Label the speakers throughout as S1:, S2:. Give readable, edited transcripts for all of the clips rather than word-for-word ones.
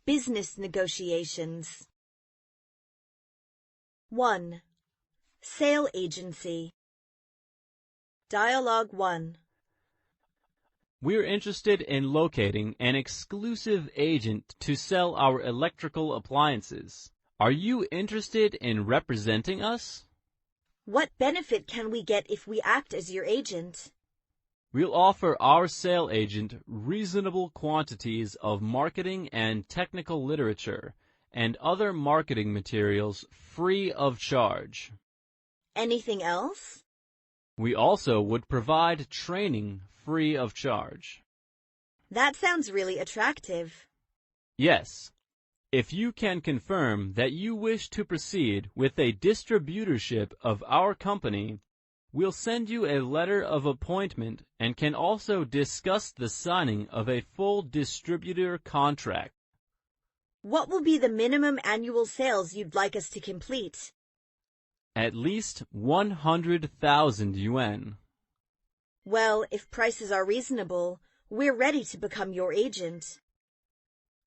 S1: Business negotiations. 1. Sale agency. Dialogue 1.
S2: We're interested in locating an exclusive agent to sell our electrical appliances. Are you interested in representing us?
S1: What benefit can we get if we act as your agent?
S2: We'll offer our sale agent reasonable quantities of marketing and technical literature and other marketing materials free of charge.
S1: Anything else?
S2: We also would provide training free of charge.
S1: That sounds really attractive.
S2: Yes, if you can confirm that you wish to proceed with a distributorship of our company, we'll send you a letter of appointment and can also discuss the signing of a full distributor contract.
S1: What will be the minimum annual sales you'd like us to complete?
S2: At least 100,000 yuan.
S1: Well, if prices are reasonable, we're ready to become your agent.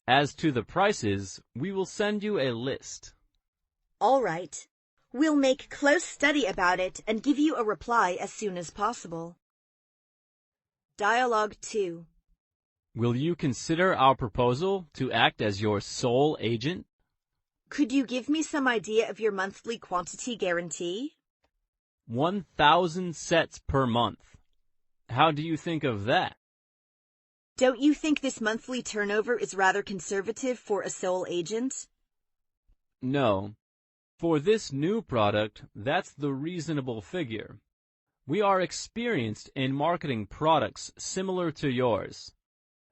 S2: As to the prices, we will send you a list.
S1: All right. We'll make close study about it and give you a reply as soon as possible. Dialogue 2.
S2: Will you consider our proposal to act as your sole agent?
S1: Could you give me some idea of your monthly quantity guarantee?
S2: 1,000 sets per month. How do you think of that?
S1: Don't you think this monthly turnover is rather conservative for a sole agent?
S2: No. For this new product, that's the reasonable figure. We are experienced in marketing products similar to yours.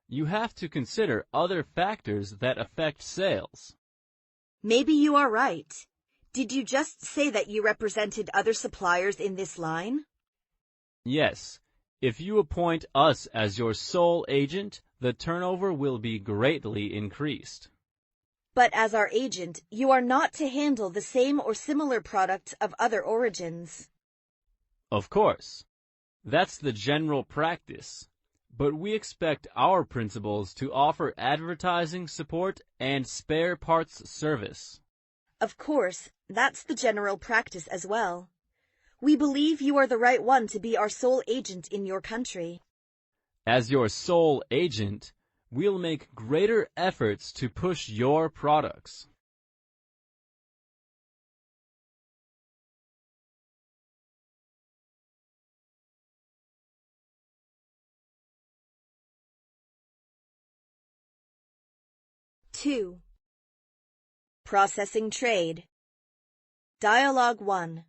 S2: You have to consider other factors that affect sales.
S1: Maybe you are right. Did you just say that you represented other suppliers in this line?
S2: Yes. If you appoint us as your sole agent, the turnover will be greatly increased.
S1: But as our agent, you are not to handle the same or similar products of other origins.
S2: Of course. That's the general practice. But we expect our principals to offer advertising support and spare parts service.
S1: Of course, that's the general practice as well. We believe you are the right one to be our sole agent in your country.
S2: As your sole agent, we'll make greater efforts to push your products.
S1: Two. Processing trade. Dialogue 1.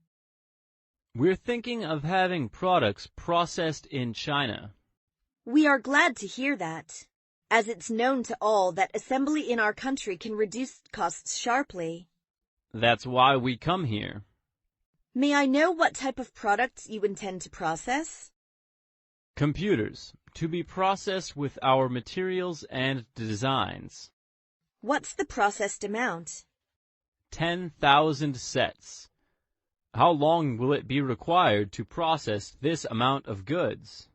S2: We're thinking of having products processed in China.
S1: We are glad to hear that, as it's known to all that assembly in our country can reduce costs sharply.
S2: That's why we come here.
S1: May I know what type of products you intend to process?
S2: Computers, to be processed with our materials and designs.
S1: What's the processed amount?
S2: 10,000 sets. How long will it be required to process this amount of goods?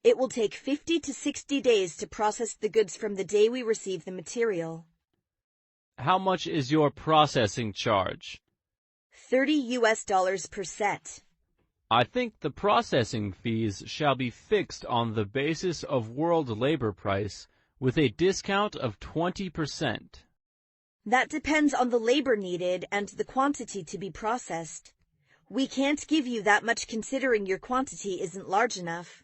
S1: It will take 50 to 60 days to process the goods from the day we receive the material.
S2: How much is your processing charge?
S1: $30 per set.
S2: I think the processing fees shall be fixed on the basis of world labor price with a discount of 20%.
S1: That depends on the labor needed and the quantity to be processed. We can't give you that much considering your quantity isn't large enough.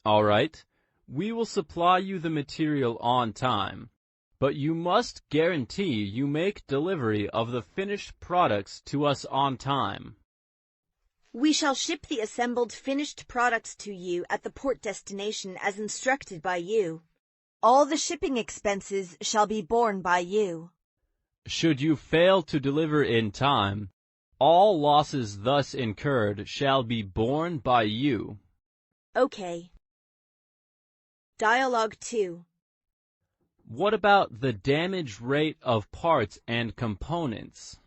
S2: All right, we will supply you the material on time, but you must guarantee you make delivery of the finished products to us on time.
S1: We shall ship the assembled finished products to you at the port destination as instructed by you. All the shipping expenses shall be borne by you.
S2: Should you fail to deliver in time, all losses thus incurred shall be borne by you.
S1: Okay. Dialogue 2.
S2: What about the damage rate of parts and components?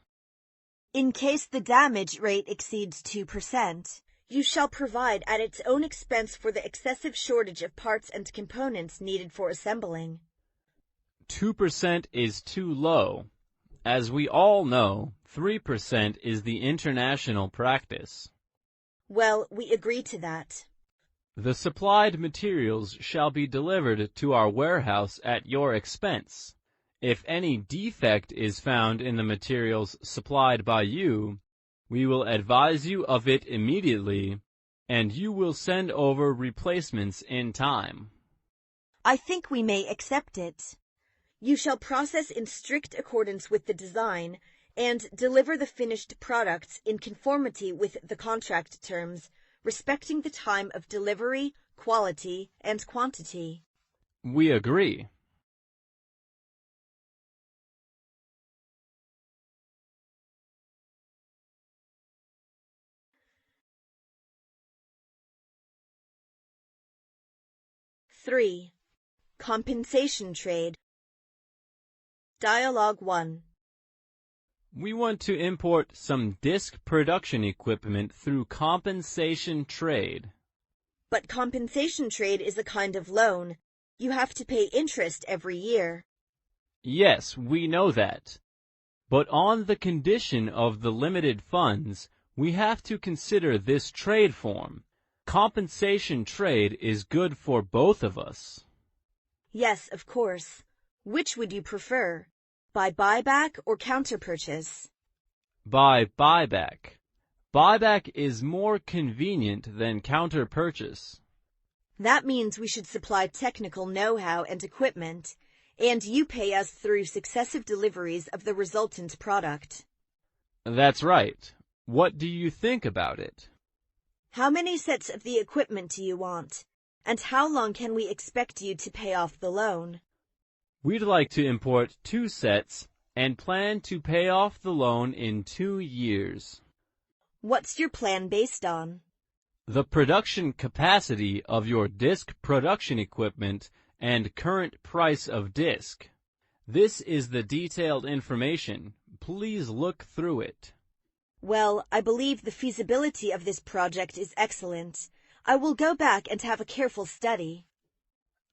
S1: In case the damage rate exceeds 2%, you shall provide at its own expense for the excessive shortage of parts and components needed for assembling.
S2: 2% is too low. As we all know, 3% is the international practice.
S1: Well, we agree to that.
S2: The supplied materials shall be delivered to our warehouse at your expense. If any defect is found in the materials supplied by you, we will advise you of it immediately, and you will send over replacements in time.
S1: I think we may accept it. You shall process in strict accordance with the design and deliver the finished products in conformity with the contract terms, respecting the time of delivery, quality, and quantity.
S2: We agree.
S1: Three. Compensation trade. Dialogue 1.
S2: We want to import some disc production equipment through compensation trade.
S1: But compensation trade is a kind of loan. You have to pay interest every year.
S2: Yes, we know that. But on the condition of the limited funds, we have to consider this trade form. Compensation trade is good for both of us.
S1: Yes, of course. Which would you prefer? By buyback or counter-purchase?
S2: By buyback. Buyback is more convenient than counter-purchase.
S1: That means we should supply technical know-how and equipment, and you pay us through successive deliveries of the resultant product.
S2: That's right. What do you think about it?
S1: How many sets of the equipment do you want? And how long can we expect you to pay off the loan?
S2: We'd like to import 2 sets and plan to pay off the loan in 2 years.
S1: What's your plan based on?
S2: The production capacity of your disc production equipment and current price of disc. This is the detailed information. Please look through it.
S1: Well, I believe the feasibility of this project is excellent. I will go back and have a careful study.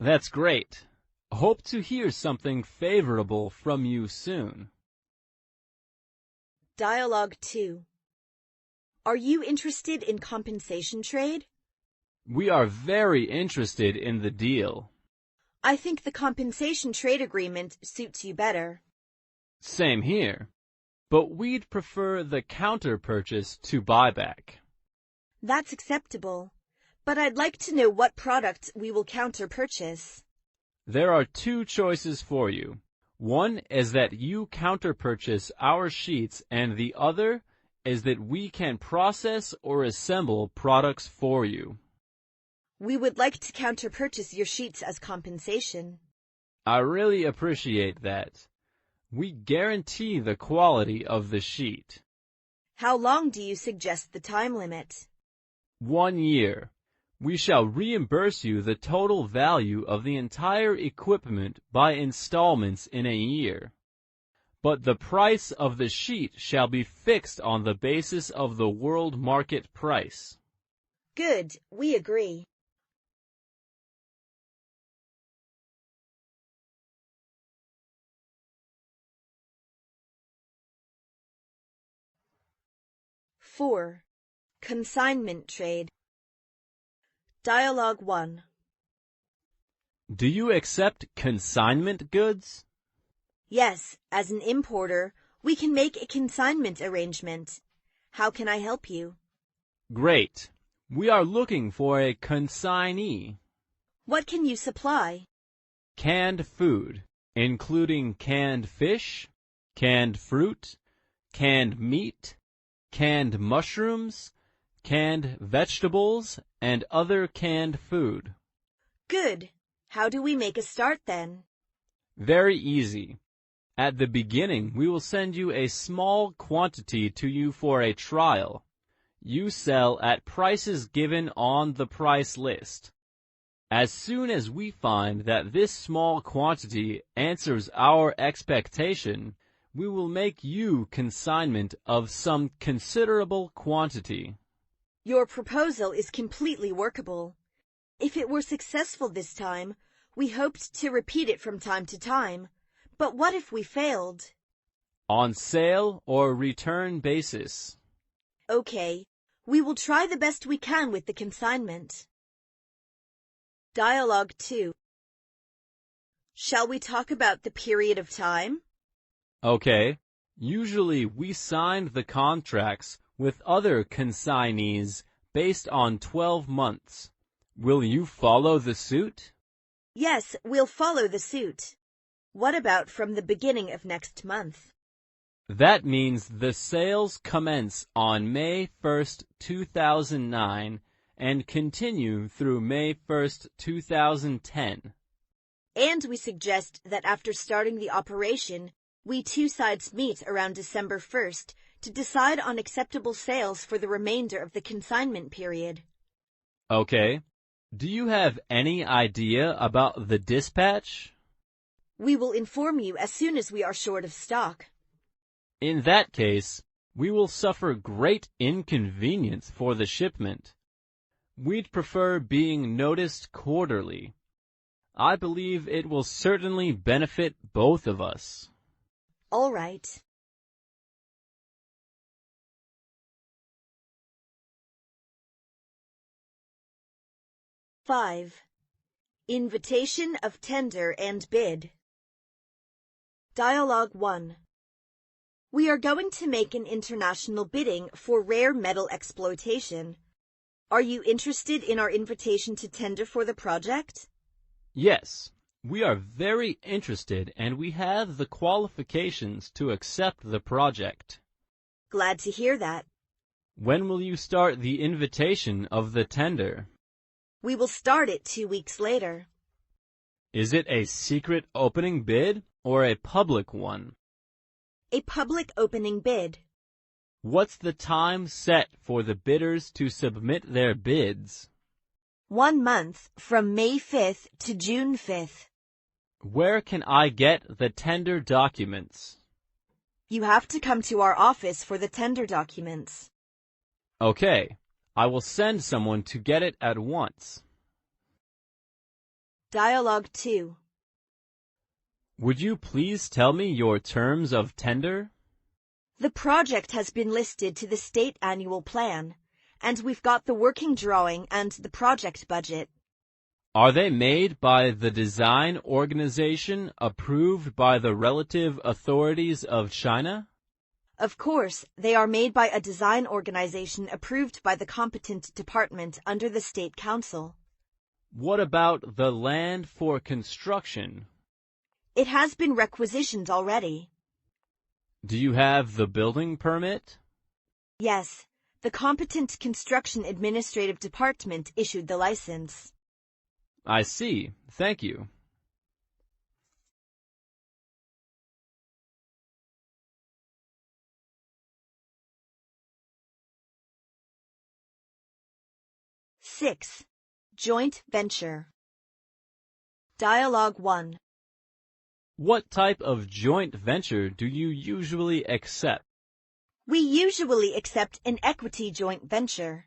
S2: That's great. Hope to hear something favorable from you soon.
S1: Dialogue 2. Are you interested in compensation trade?
S2: We are very interested in the deal.
S1: I think the compensation trade agreement suits you better.
S2: Same here. But we'd prefer the counter-purchase to buyback.
S1: That's acceptable. But I'd like to know what products we will counter-purchase.
S2: There are 2 choices for you. One is that you counter-purchase our sheets, and the other is that we can process or assemble products for you.
S1: We would like to counter-purchase your sheets as compensation.
S2: I really appreciate that. We guarantee the quality of the sheet.
S1: How long do you suggest the time limit?
S2: 1 year. We shall reimburse you the total value of the entire equipment by installments in a year. But the price of the sheet shall be fixed on the basis of the world market price.
S1: Good, we agree. Four. Consignment trade. Dialogue 1.
S2: Do you accept consignment goods?
S1: Yes, as an importer, we can make a consignment arrangement. How can I help you?
S2: Great. We are looking for a consignee.
S1: What can you supply?
S2: Canned food, including canned fish, canned fruit, canned meat, canned mushrooms, canned vegetables, and other canned food.
S1: Good. How do we make a start then?
S2: Very easy. At the beginning, we will send you a small quantity to you for a trial. You sell at prices given on the price list. As soon as we find that this small quantity answers our expectation, we will make you consignment of some considerable quantity.
S1: Your proposal is completely workable. If it were successful this time, we hoped to repeat it from time to time. But what if we failed?
S2: On sale or return basis.
S1: Okay, we will try the best we can with the consignment. Dialogue 2. Shall we talk about the period of time?
S2: Okay. Usually we signed the contracts with other consignees based on 12 months. Will you follow the suit?
S1: Yes, we'll follow the suit. What about from the beginning of next month?
S2: That means the sales commence on May 1st, 2009 and continue through May 1st, 2010.
S1: And we suggest that after starting the operation, we two sides meet around December 1st to decide on acceptable sales for the remainder of the consignment period.
S2: Okay. Do you have any idea about the dispatch?
S1: We will inform you as soon as we are short of stock.
S2: In that case, we will suffer great inconvenience for the shipment. We'd prefer being noticed quarterly. I believe it will certainly benefit both of us.
S1: All right. Five. Invitation of tender and bid. Dialogue 1. We are going to make an international bidding for rare metal exploitation. Are you interested in our invitation to tender for the project?
S2: Yes, we are very interested and we have the qualifications to accept the project.
S1: Glad to hear that.
S2: When will you start the invitation of the tender?
S1: We will start it 2 weeks later.
S2: Is it a secret opening bid or a public one?
S1: A public opening bid.
S2: What's the time set for the bidders to submit their bids?
S1: 1 month from May 5th to June 5th.
S2: Where can I get the tender documents?
S1: You have to come to our office for the tender documents.
S2: Okay, I will send someone to get it at once.
S1: Dialogue 2.
S2: Would you please tell me your terms of tender?
S1: The project has been listed to the state annual plan, and we've got the working drawing and the project budget.
S2: Are they made by the design organization approved by the relative authorities of China?
S1: Of course, they are made by a design organization approved by the competent department under the State Council.
S2: What about the land for construction?
S1: It has been requisitioned already.
S2: Do you have the building permit?
S1: Yes, the competent construction administrative department issued the license.
S2: I see. Thank you.
S1: Six. Joint venture. Dialogue 1.
S2: What type of joint venture do you usually accept?
S1: We usually accept an equity joint venture.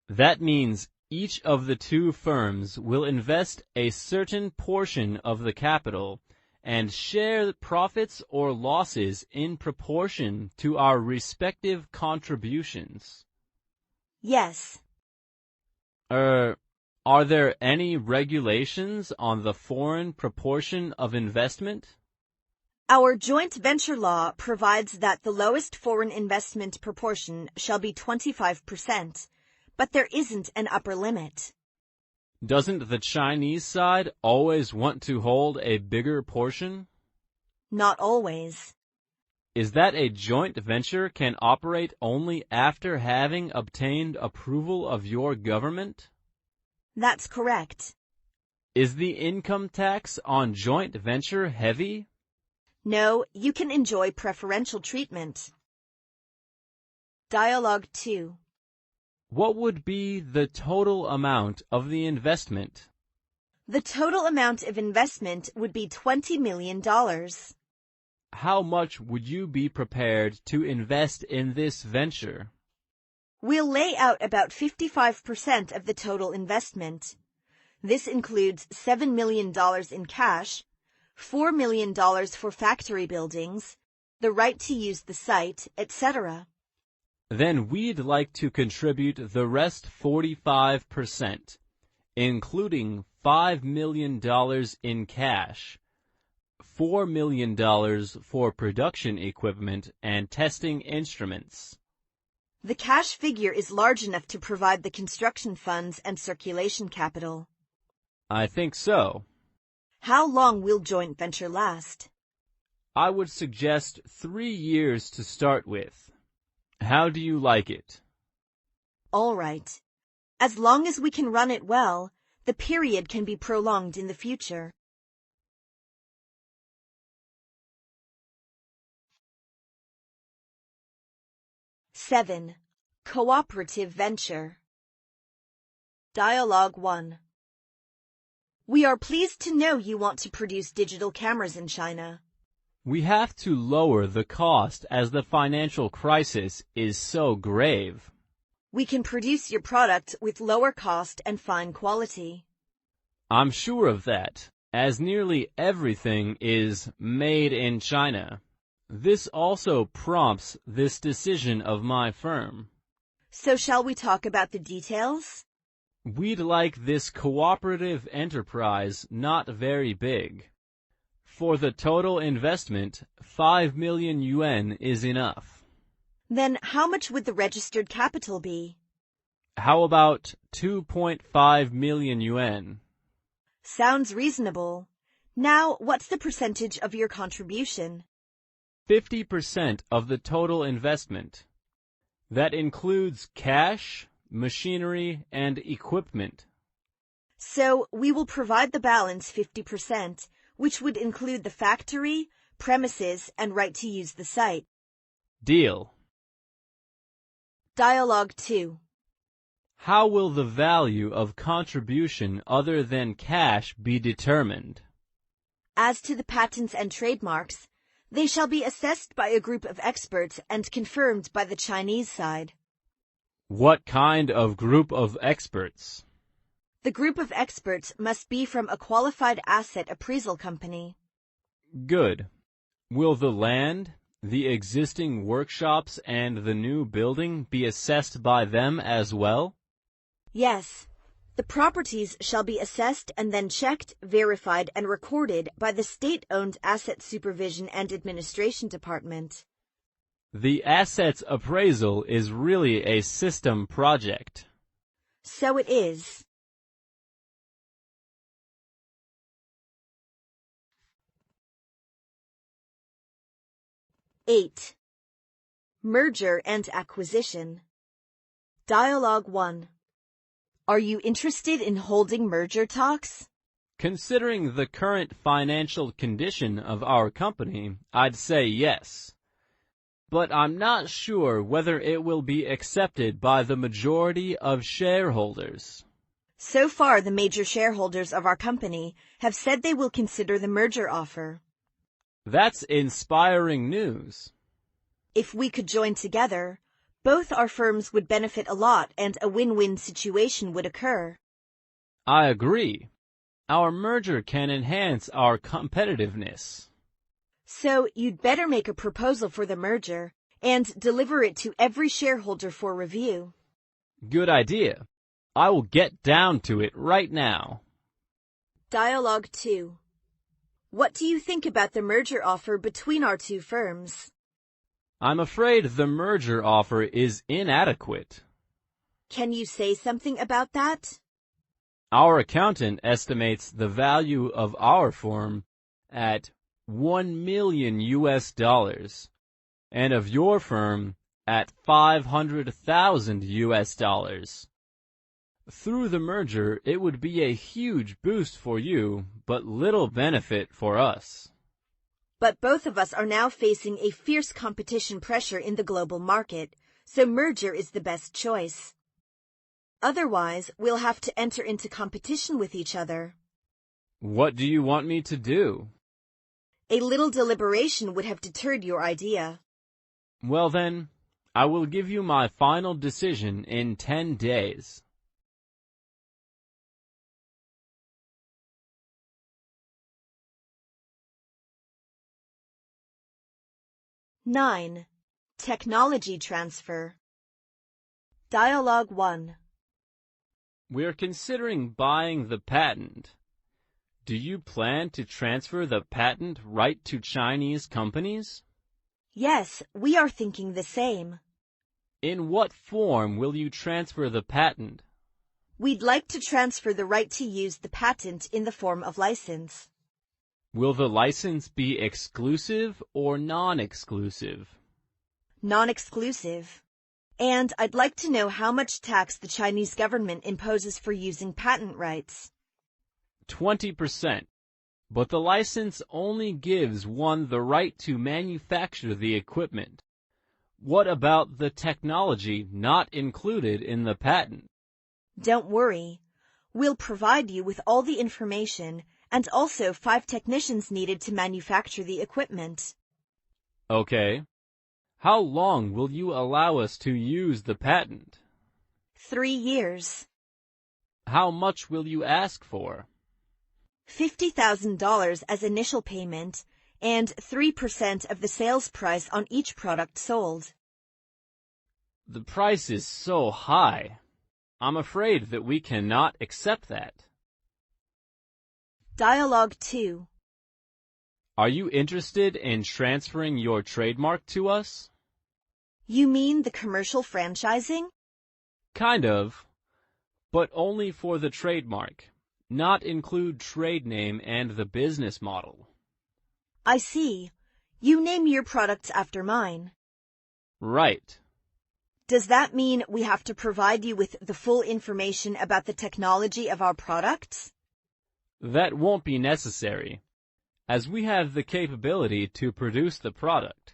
S2: That means each of the two firms will invest a certain portion of the capital and share profits or losses in proportion to our respective contributions.
S1: Yes.
S2: Are there any regulations on the foreign proportion of investment?
S1: Our joint venture law provides that the lowest foreign investment proportion shall be 25%, but there isn't an upper limit.
S2: Doesn't the Chinese side always want to hold a bigger portion?
S1: Not always.
S2: Is that a joint venture can operate only after having obtained approval of your government?
S1: That's correct.
S2: Is the income tax on joint venture heavy?
S1: No, you can enjoy preferential treatment. Dialogue 2.
S2: What would be the total amount of the investment?
S1: The total amount of investment would be $20 million.
S2: How much would you be prepared to invest in this venture?
S1: We'll lay out about 55% of the total investment. This includes $7 million in cash, $4 million for factory buildings, the right to use the site, etc.
S2: Then we'd like to contribute the rest 45%, including $5 million in cash, $4 million for production equipment and testing instruments.
S1: The cash figure is large enough to provide the construction funds and circulation capital.
S2: I think so.
S1: How long will joint venture last?
S2: I would suggest 3 years to start with. How do you like it?
S1: All right. As long as we can run it well, the period can be prolonged in the future. Seven, cooperative venture. Dialogue 1. We are pleased to know you want to produce digital cameras in China.
S2: We have to lower the cost as the financial crisis is so grave.
S1: We can produce your product with lower cost and fine quality.
S2: I'm sure of that, as nearly everything is made in China. This also prompts this decision of my firm.
S1: So shall we talk about the details?
S2: We'd like this cooperative enterprise not very big. For the total investment, 5 million yuan is enough.
S1: Then how much would the registered capital be?
S2: How about 2.5 million yuan?
S1: Sounds reasonable. Now, what's the percentage of your contribution?
S2: 50% of the total investment. That includes cash, machinery, and equipment.
S1: So we will provide the balance 50%, which would include the factory, premises, and right to use the site.
S2: Deal.
S1: Dialogue 2.
S2: How will the value of contribution other than cash be determined?
S1: As to the patents and trademarks, they shall be assessed by a group of experts and confirmed by the Chinese side.
S2: What kind of group of experts?
S1: The group of experts must be from a qualified asset appraisal company.
S2: Good. Will the land, the existing workshops, and the new building be assessed by them as well?
S1: Yes. The properties shall be assessed and then checked, verified, and recorded by the state-owned Asset Supervision and Administration Department.
S2: The assets appraisal is really a system project.
S1: So it is. Eight. Merger and acquisition. Dialogue 1. Are you interested in holding merger talks?
S2: Considering the current financial condition of our company, I'd say yes. But I'm not sure whether it will be accepted by the majority of shareholders.
S1: So far, the major shareholders of our company have said they will consider the merger offer.
S2: That's inspiring news.
S1: If we could join together, both our firms would benefit a lot and a win-win situation would occur.
S2: I agree. Our merger can enhance our competitiveness.
S1: So you'd better make a proposal for the merger and deliver it to every shareholder for review.
S2: Good idea. I will get down to it right now.
S1: Dialogue 2. What do you think about the merger offer between our two firms?
S2: I'm afraid the merger offer is inadequate.
S1: Can you say something about that?
S2: Our accountant estimates the value of our firm at $1 million and of your firm at $500,000. Through the merger, it would be a huge boost for you, but little benefit for us.
S1: But both of us are now facing a fierce competition pressure in the global market, so merger is the best choice. Otherwise, we'll have to enter into competition with each other.
S2: What do you want me to do?
S1: A little deliberation would have deterred your idea.
S2: Well then, I will give you my final decision in 10 days.
S1: 9. Technology transfer. Dialogue 1.
S2: We're considering buying the patent. Do you plan to transfer the patent right to Chinese companies?
S1: Yes, we are thinking the same.
S2: In what form will you transfer the patent?
S1: We'd like to transfer the right to use the patent in the form of license.
S2: Will the license be exclusive or non-exclusive?
S1: Non-exclusive. And I'd like to know how much tax the Chinese government imposes for using patent rights.
S2: 20%. But the license only gives one the right to manufacture the equipment. What about the technology not included in the patent?
S1: Don't worry. We'll provide you with all the information and also 5 technicians needed to manufacture the equipment.
S2: Okay. How long will you allow us to use the patent?
S1: 3 years.
S2: How much will you ask for?
S1: $50,000 as initial payment and 3% of the sales price on each product sold.
S2: The price is so high. I'm afraid that we cannot accept that.
S1: Dialogue 2.
S2: Are you interested in transferring your trademark to us?
S1: You mean the commercial franchising?
S2: Kind of, but only for the trademark, not include trade name and the business model.
S1: I see. You name your products after mine.
S2: Right.
S1: Does that mean we have to provide you with the full information about the technology of our products?
S2: That won't be necessary, as we have the capability to produce the product.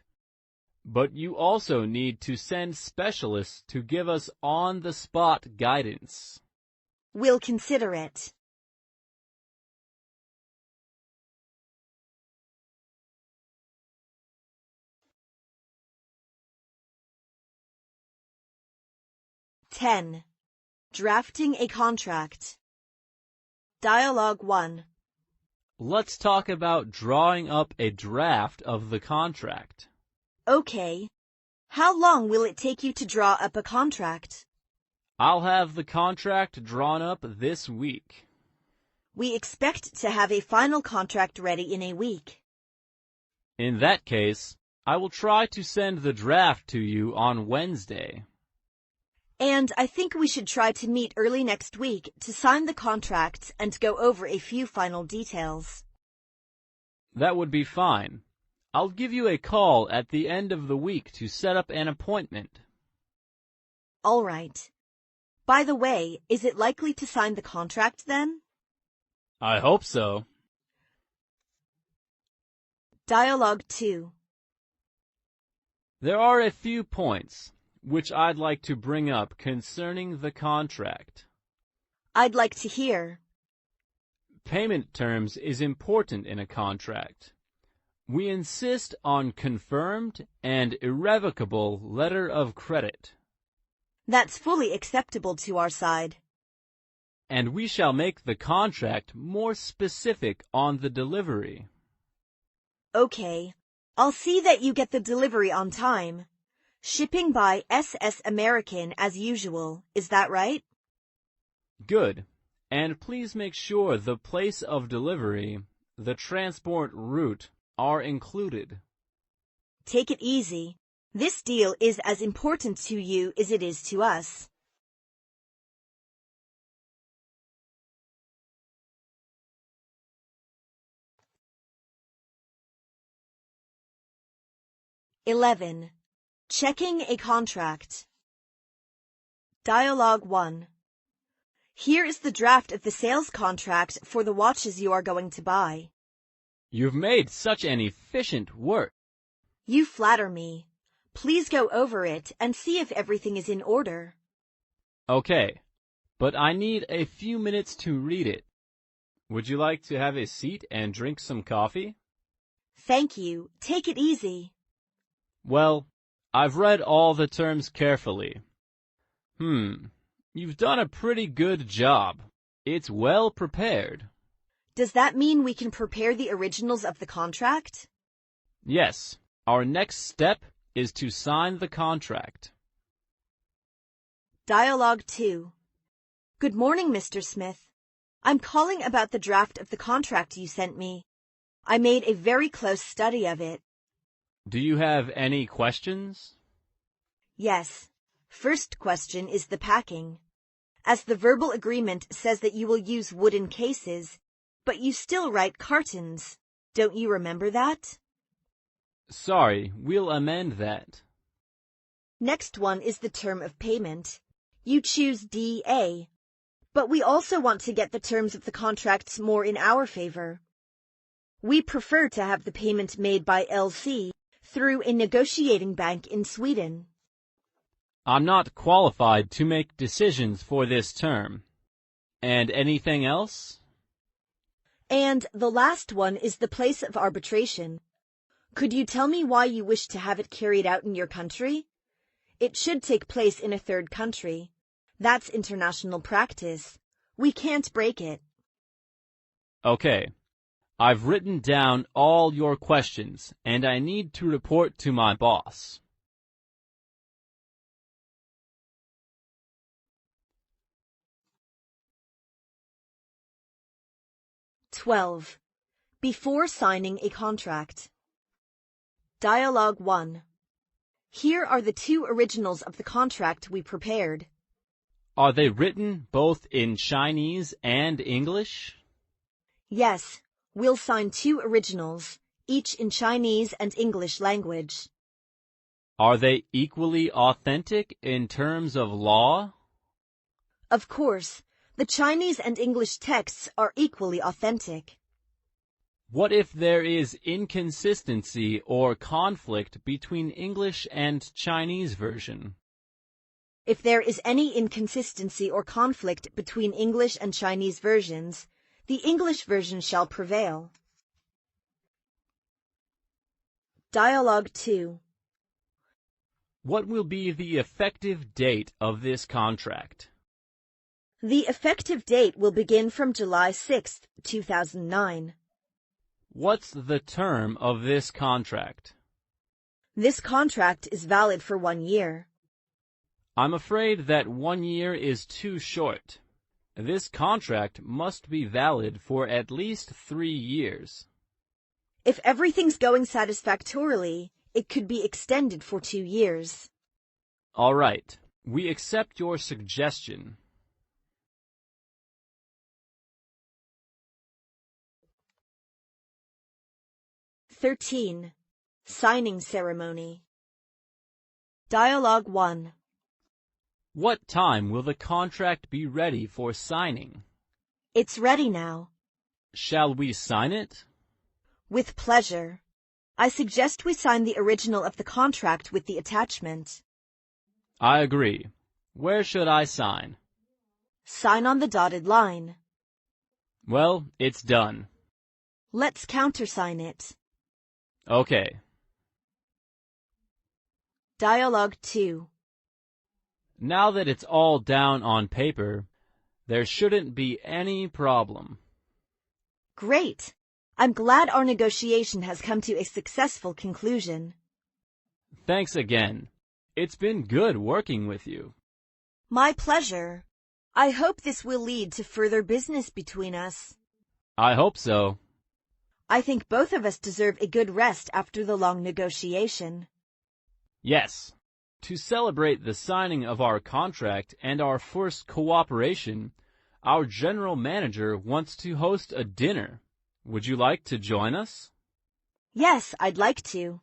S2: But you also need to send specialists to give us on-the-spot guidance.
S1: We'll consider it. Ten. Drafting a contract. Dialogue 1.
S2: Let's talk about drawing up a draft of the contract.
S1: Okay. How long will it take you to draw up a contract?
S2: I'll have the contract drawn up this week.
S1: We expect to have a final contract ready in a week.
S2: In that case, I will try to send the draft to you on Wednesday.
S1: And I think we should try to meet early next week to sign the contract and go over a few final details.
S2: That would be fine. I'll give you a call at the end of the week to set up an appointment.
S1: All right. By the way, is it likely to sign the contract then?
S2: I hope so.
S1: Dialogue 2.
S2: There are a few points which I'd like to bring up concerning the contract.
S1: I'd like to hear.
S2: Payment terms is important in a contract. We insist on confirmed and irrevocable letter of credit.
S1: That's fully acceptable to our side.
S2: And we shall make the contract more specific on the delivery.
S1: Okay. I'll see that you get the delivery on time. Shipping by SS American as usual, is that right?
S2: Good. And please make sure the place of delivery, the transport route, are included.
S1: Take it easy. This deal is as important to you as it is to us. (11) Checking a contract. Dialogue 1. Here is the draft of the sales contract for the watches you are going to buy.
S2: You've made such an efficient work.
S1: You flatter me. Please go over it and see if everything is in order.
S2: Okay, but I need a few minutes to read it. Would you like to have a seat and drink some coffee?
S1: Thank you. Take it easy.
S2: Well, I've read all the terms carefully. You've done a pretty good job. It's well prepared.
S1: Does that mean we can prepare the originals of the contract?
S2: Yes, Our next step is to sign the contract.
S1: Dialogue 2. Good morning, Mr. Smith. I'm calling about the draft of the contract you sent me. I made a very close study of it.
S2: Do you have any questions?
S1: Yes. First question is the packing. As the verbal agreement says that you will use wooden cases, but you still write cartons. Don't you remember that?
S2: Sorry, we'll amend that.
S1: Next one is the term of payment. You choose DA, but we also want to get the terms of the contracts more in our favor. We prefer to have the payment made by LC through a negotiating bank in Sweden.
S2: I'm not qualified to make decisions for this term. And anything else?
S1: And the last one is the place of arbitration. Could you tell me why you wish to have it carried out in your country? It should take place in a third country. That's international practice. We can't break it.
S2: Okay. I've written down all your questions, and I need to report to my boss.
S1: Before signing a contract. Dialogue 1. Here are the 2 originals of the contract we prepared.
S2: Are they written both in Chinese and English?
S1: Yes, we'll sign 2 originals, each in Chinese and English language.
S2: Are they equally authentic in terms of law?
S1: Of course, the Chinese and English texts are equally authentic.
S2: What if there is inconsistency or conflict between English and Chinese version?
S1: If there is any inconsistency or conflict between English and Chinese versions, the English version shall prevail. Dialogue 2.
S2: What will be the effective date of this contract?
S1: The effective date will begin from July 6, 2009.
S2: What's the term of this contract?
S1: This contract is valid for 1 year.
S2: I'm afraid that 1 year is too short. This contract must be valid for at least 3 years.
S1: If everything's going satisfactorily, it could be extended for 2 years.
S2: All right, we accept your suggestion.
S1: Signing ceremony. Dialogue 1.
S2: What time will the contract be ready for signing?
S1: It's ready now.
S2: Shall we sign it?
S1: With pleasure. I suggest we sign the original of the contract with the attachment.
S2: I agree. Where should I sign?
S1: Sign on the dotted line.
S2: Well, it's done.
S1: Let's countersign it.
S2: Okay.
S1: Dialogue 2.
S2: Now that it's all down on paper, there shouldn't be any problem.
S1: Great. I'm glad our negotiation has come to a successful conclusion.
S2: Thanks again. It's been good working with you.
S1: My pleasure. I hope this will lead to further business between us.
S2: I hope so.
S1: I think both of us deserve a good rest after the long negotiation.
S2: Yes. To celebrate the signing of our contract and our first cooperation, our general manager wants to host a dinner. Would you like to join us?
S1: Yes, I'd like to.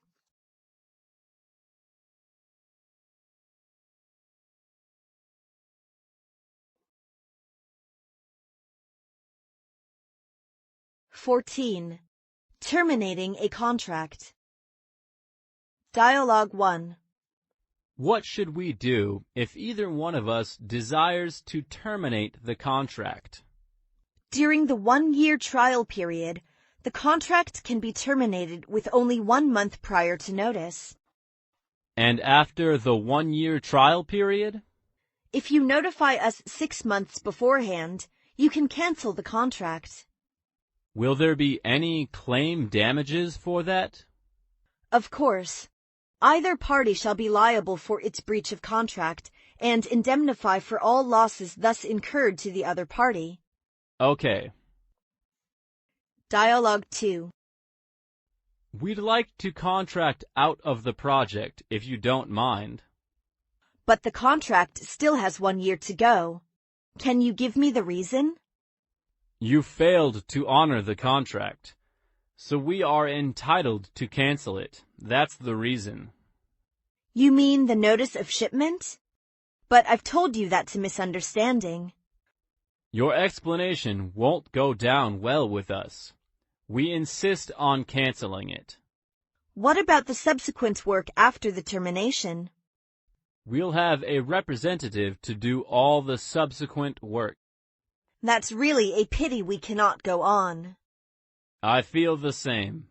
S1: Terminating a contract. Dialogue 1.
S2: What should we do if either one of us desires to terminate the contract?
S1: During the 1-year trial period, the contract can be terminated with only 1 month prior to notice.
S2: And after the 1-year trial period?
S1: If you notify us 6 months beforehand, you can cancel the contract.
S2: Will there be any claim damages for that?
S1: Of course. Either party shall be liable for its breach of contract and indemnify for all losses thus incurred to the other party.
S2: Okay.
S1: Dialogue 2.
S2: We'd like to contract out of the project, if you don't mind.
S1: But the contract still has 1 year to go. Can you give me the reason?
S2: You failed to honor the contract, so we are entitled to cancel it. That's the reason.
S1: You mean the notice of shipment? But I've told you that's a misunderstanding.
S2: Your explanation won't go down well with us. We insist on canceling it.
S1: What about the subsequent work after the termination?
S2: We'll have a representative to do all the subsequent work.
S1: That's really a pity we cannot go on.
S2: I feel the same.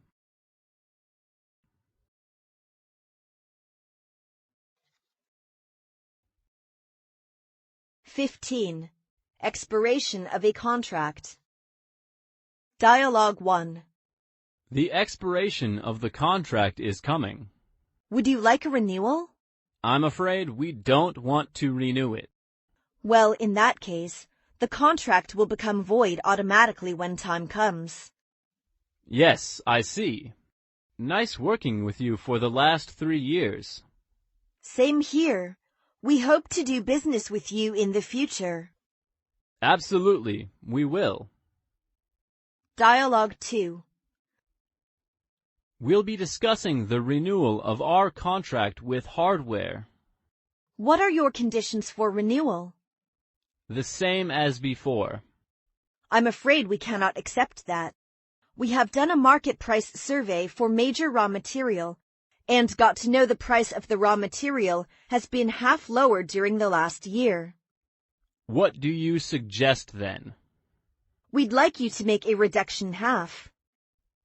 S1: (15) Expiration of a contract. Dialogue 1.
S2: The expiration of the contract is coming.
S1: Would you like a renewal?
S2: I'm afraid we don't want to renew it.
S1: Well, in that case, the contract will become void automatically when time comes.
S2: Yes, I see. Nice working with you for the last 3 years.
S1: Same here. We hope to do business with you in the future.
S2: Absolutely, we will.
S1: Dialogue 2.
S2: We'll be discussing the renewal of our contract with Hardware.
S1: What are your conditions for renewal?
S2: The same as before.
S1: I'm afraid we cannot accept that. We have done a market price survey for major raw material and got to know the price of the raw material has been half lower during the last year.
S2: What do you suggest then?
S1: We'd like you to make a reduction half.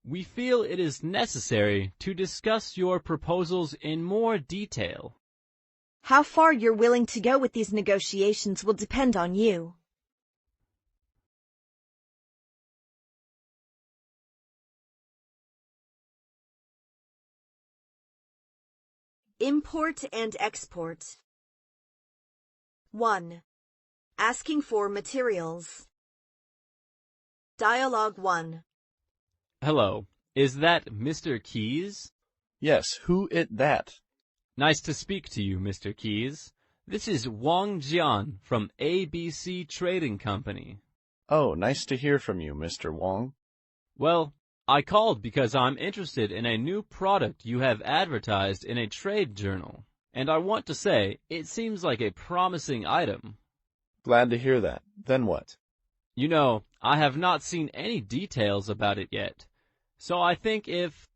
S2: We feel it is necessary to discuss your proposals in more detail.
S1: How far you're willing to go with these negotiations will depend on you. Import and export. 1. Asking for materials. Dialogue 1.
S2: Hello, is that Mr. Keyes?
S3: Yes, who it that?
S2: Nice to speak to you, Mr. Keyes. This is Wang Jian from ABC Trading Company.
S3: Oh, nice to hear from you, Mr. Wong.
S2: Well, I called because I'm interested in a new product you have advertised in a trade journal, and I want to say it seems like a promising item.
S3: Glad to hear that. Then what?
S2: You know, I have not seen any details about it yet, so I think if...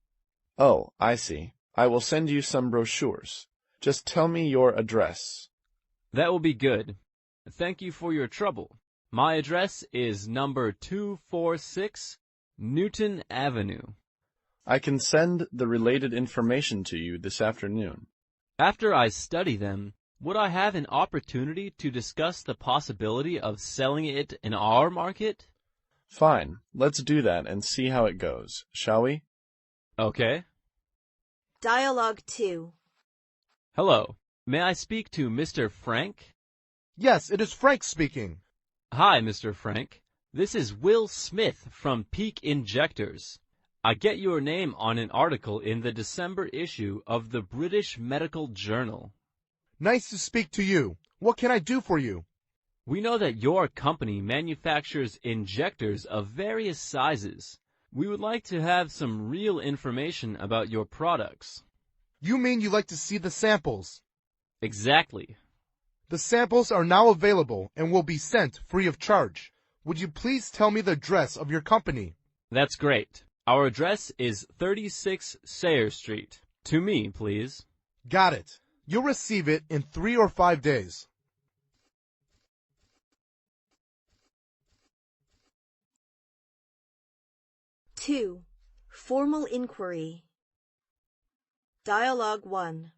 S3: Oh, I see. I will send you some brochures. Just tell me your address.
S2: That will be good. Thank you for your trouble. My address is number 246 Newton Avenue.
S3: I can send the related information to you this afternoon.
S2: After I study them, would I have an opportunity to discuss the possibility of selling it in our market?
S3: Fine. Let's do that and see how it goes, shall we?
S2: Okay.
S1: Dialogue 2.
S2: Hello. May I speak to Mr. Frank?
S4: Yes, it is Frank speaking.
S2: Hi, Mr. Frank. This is Will Smith from Peak Injectors. I get your name on an article in the December issue of the British Medical Journal.
S4: Nice to speak to you. What can I do for you?
S2: We know that your company manufactures injectors of various sizes. We would like to have some real information about your products.
S4: You mean you like to see the samples?
S2: Exactly.
S4: The samples are now available and will be sent free of charge. Would you please tell me the address of your company?
S2: That's great. Our address is 36 Sayre Street. To me, please.
S4: Got it. You'll receive it in 3 or 5 days.
S1: (2) Formal inquiry. Dialogue 1.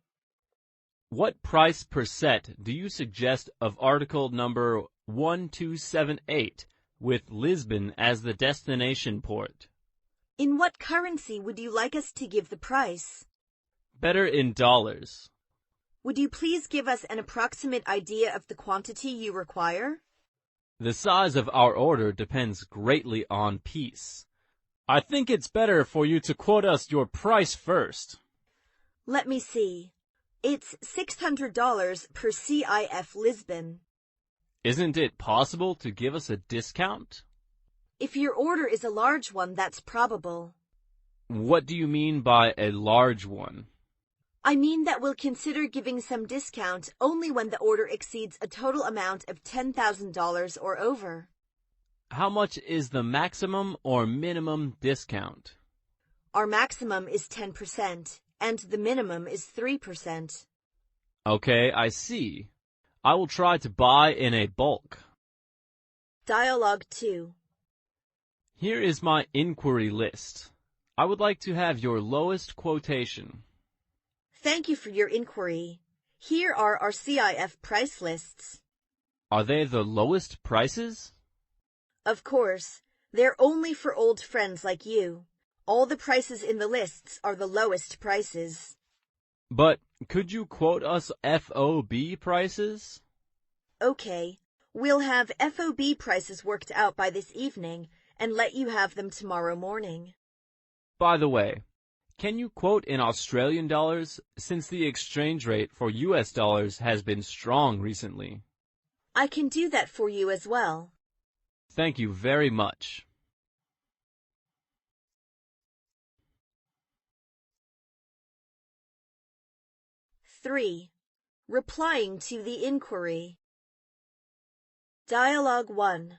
S2: What price per set do you suggest of article number 1278 with Lisbon as the destination port?
S1: In what currency would you like us to give the price?
S2: Better in dollars.
S1: Would you please give us an approximate idea of the quantity you require?
S2: The size of our order depends greatly on piece. I think it's better for you to quote us your price first.
S1: Let me see. It's $600 per CIF Lisbon.
S2: Isn't it possible to give us a discount?
S1: If your order is a large one, that's probable.
S2: What do you mean by a large one?
S1: I mean that we'll consider giving some discount only when the order exceeds a total amount of $10,000 or over.
S2: How much is the maximum or minimum discount?
S1: Our maximum is 10%, and the minimum is 3%.
S2: Okay, I see. I will try to buy in a bulk.
S1: Dialogue 2.
S2: Here is my inquiry list. I would like to have your lowest quotation.
S1: Thank you for your inquiry. Here are our CIF price lists.
S2: Are they the lowest prices?
S1: Of course, they're only for old friends like you. All the prices in the lists are the lowest prices.
S2: But could you quote us FOB prices?
S1: Okay, we'll have FOB prices worked out by this evening and let you have them tomorrow morning.
S2: By the way, can you quote in Australian dollars since the exchange rate for US dollars has been strong recently?
S1: I can do that for you as well.
S2: Thank you very much.
S1: Three. Replying to the inquiry. Dialogue 1.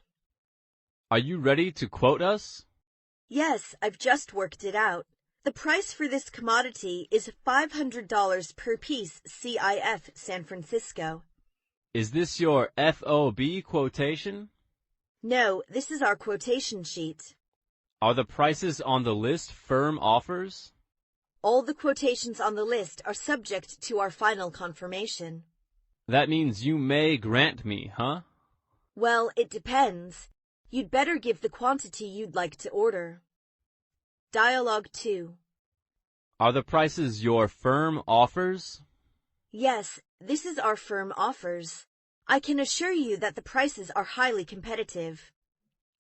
S2: Are you ready to quote us?
S1: Yes, I've just worked it out. The price for this commodity is $500 per piece CIF San Francisco.
S2: Is this your FOB quotation?
S1: No, this is our quotation sheet.
S2: Are the prices on the list firm offers?
S1: All the quotations on the list are subject to our final confirmation.
S2: That means you may grant me, huh?
S1: Well, it depends. You'd better give the quantity you'd like to order. Dialogue 2.
S2: Are the prices your firm offers?
S1: Yes, this is our firm offers. I can assure you that the prices are highly competitive.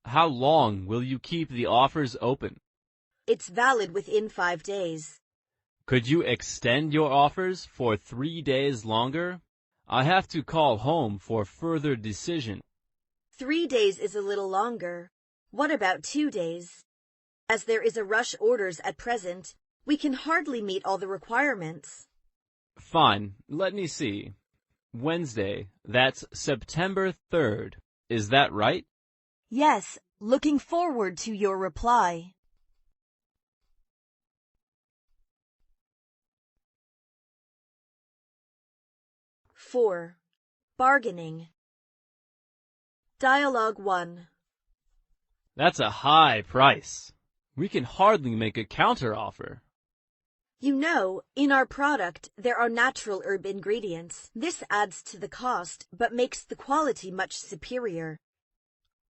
S2: How long will you keep the offers open?
S1: It's valid within 5 days.
S2: Could you extend your offers for 3 days longer? I have to call home for further decision.
S1: 3 days is a little longer. What about 2 days? As there is a rush orders at present, we can hardly meet all the requirements.
S2: Fine, let me see. Wednesday, that's September 3rd. Is that right?
S1: Yes, looking forward to your reply. Four. Bargaining. Dialogue 1.
S2: That's a high price. We can hardly make a counteroffer.
S1: You know, in our product, there are natural herb ingredients. This adds to the cost, but makes the quality much superior.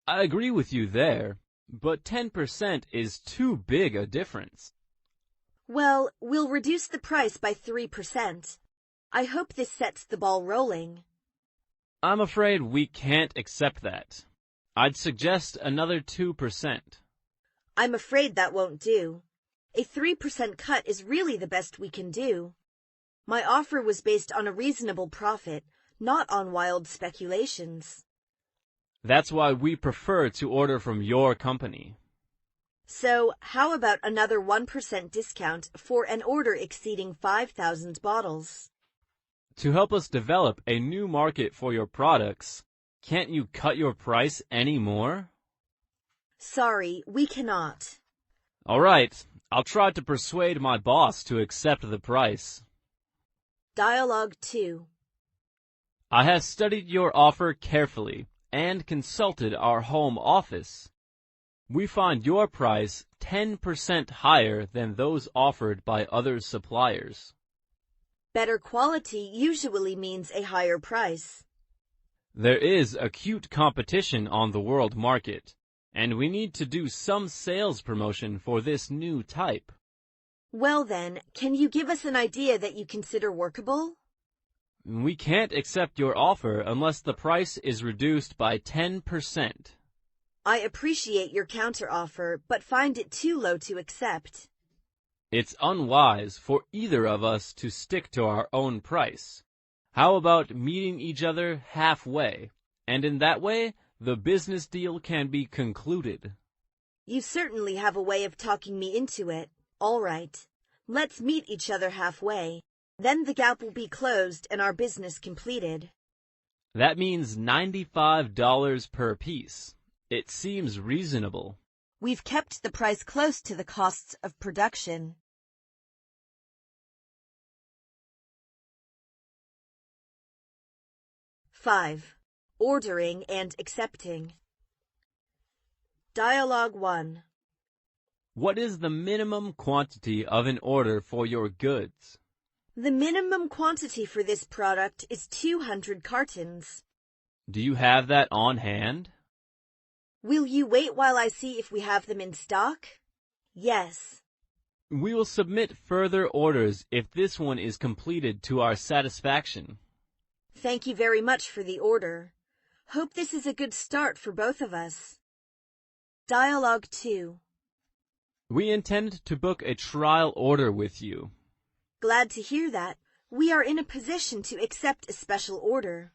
S2: I agree with you there, but 10% is too big a difference.
S1: Well, we'll reduce the price by 3%. I hope this sets the ball rolling.
S2: I'm afraid we can't accept that. I'd suggest another 2%.
S1: I'm afraid that won't do. A 3% cut is really the best we can do. My offer was based on a reasonable profit, not on wild speculations.
S2: That's why we prefer to order from your company.
S1: So, how about another 1% discount for an order exceeding 5,000 bottles?
S2: To help us develop a new market for your products, can't you cut your price any more?
S1: Sorry, we cannot.
S2: All right, I'll try to persuade my boss to accept the price.
S1: Dialogue 2.
S2: I have studied your offer carefully and consulted our home office. We find your price 10% higher than those offered by other suppliers.
S1: Better quality usually means a higher price.
S2: There is acute competition on the world market, and we need to do some sales promotion for this new type.
S1: Well then, can you give us an idea that you consider workable?
S2: We can't accept your offer unless the price is reduced by 10%.
S1: I appreciate your counteroffer, but find it too low to accept.
S2: It's unwise for either of us to stick to our own price. How about meeting each other halfway? And in that way, the business deal can be concluded.
S1: You certainly have a way of talking me into it. All right. Let's meet each other halfway. Then the gap will be closed and our business completed.
S2: That means $95 per piece. It seems reasonable.
S1: We've kept the price close to the costs of production. Five. Ordering and accepting. Dialogue 1.
S2: What is the minimum quantity of an order for your goods?
S1: The minimum quantity for this product is 200 cartons.
S2: Do you have that on hand?
S1: Will you wait while I see if we have them in stock? Yes.
S2: We will submit further orders if this one is completed to our satisfaction.
S1: Thank you very much for the order. Hope this is a good start for both of us. Dialogue 2.
S2: We intend to book a trial order with you.
S1: Glad to hear that. We are in a position to accept a special order.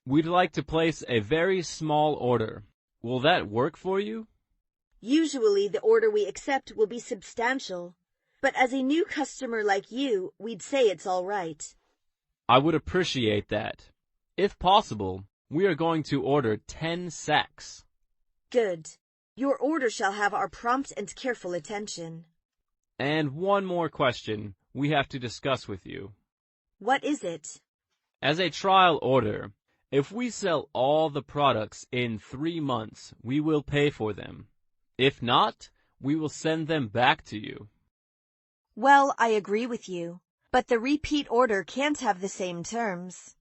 S2: We'd like to place a very small order. Will that work for you?
S1: Usually the order we accept will be substantial, but as a new customer like you, we'd say it's all right.
S2: I would appreciate that. If possible, we are going to order 10 sacks.
S1: Good. Your order shall have our prompt and careful attention.
S2: And one more question we have to discuss with you.
S1: What is it?
S2: As a trial order, if we sell all the products in 3 months, we will pay for them. If not, we will send them back to you.
S1: Well, I agree with you, but the repeat order can't have the same terms.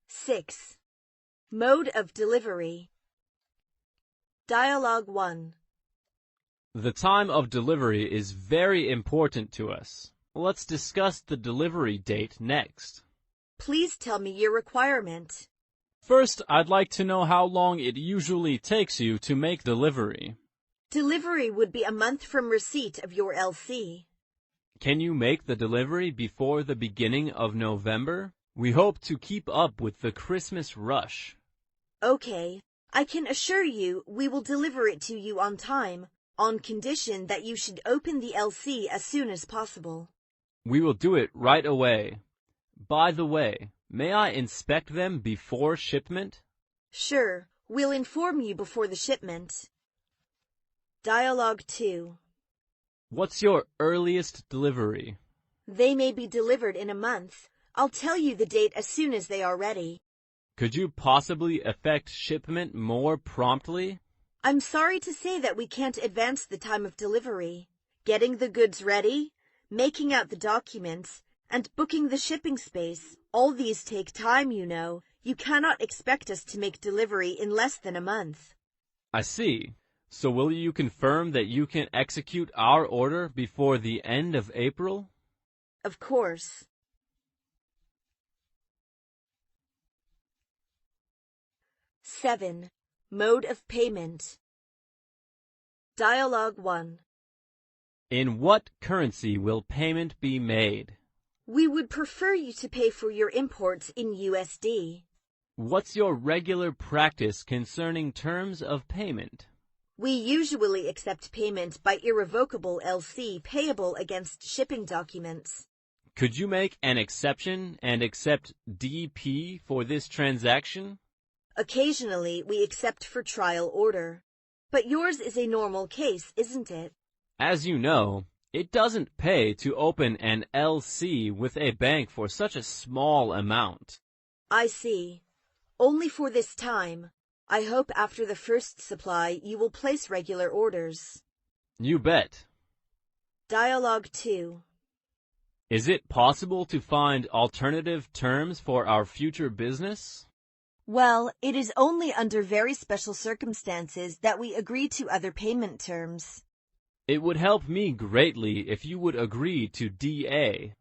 S1: Six. Mode of delivery. Dialogue 1.
S2: The time of delivery is very important to us. Let's discuss the delivery date next.
S1: Please tell me your requirement.
S2: First, I'd like to know how long it usually takes you to make delivery.
S1: Delivery would be a month from receipt of your LC.
S2: Can you make the delivery before the beginning of November? We hope to keep up with the Christmas rush.
S1: Okay, I can assure you we will deliver it to you on time, on condition that you should open the LC as soon as possible.
S2: We will do it right away. By the way, may I inspect them before shipment?
S1: Sure, we'll inform you before the shipment. Dialogue 2.
S2: What's your earliest delivery?
S1: They may be delivered in a month. I'll tell you the date as soon as they are ready.
S2: Could you possibly effect shipment more promptly?
S1: I'm sorry to say that we can't advance the time of delivery. Getting the goods ready, making out the documents, and booking the shipping space, all these take time, you know. You cannot expect us to make delivery in less than a month.
S2: I see. So will you confirm that you can execute our order before the end of April?
S1: Of course. Seven. Mode of payment. Dialogue 1.
S2: In what currency will payment be made?
S1: We would prefer you to pay for your imports in USD.
S2: What's your regular practice concerning terms of payment?
S1: We usually accept payment by irrevocable LC payable against shipping documents.
S2: Could you make an exception and accept DP for this transaction?
S1: Occasionally, we accept for trial order. But yours is a normal case, isn't it?
S2: As you know, it doesn't pay to open an LC with a bank for such a small amount.
S1: I see. Only for this time. I hope after the first supply you will place regular orders.
S2: You bet.
S1: Dialogue 2.
S2: Is it possible to find alternative terms for our future business?
S1: Well, it is only under very special circumstances that we agree to other payment terms.
S2: It would help me greatly if you would agree to DA.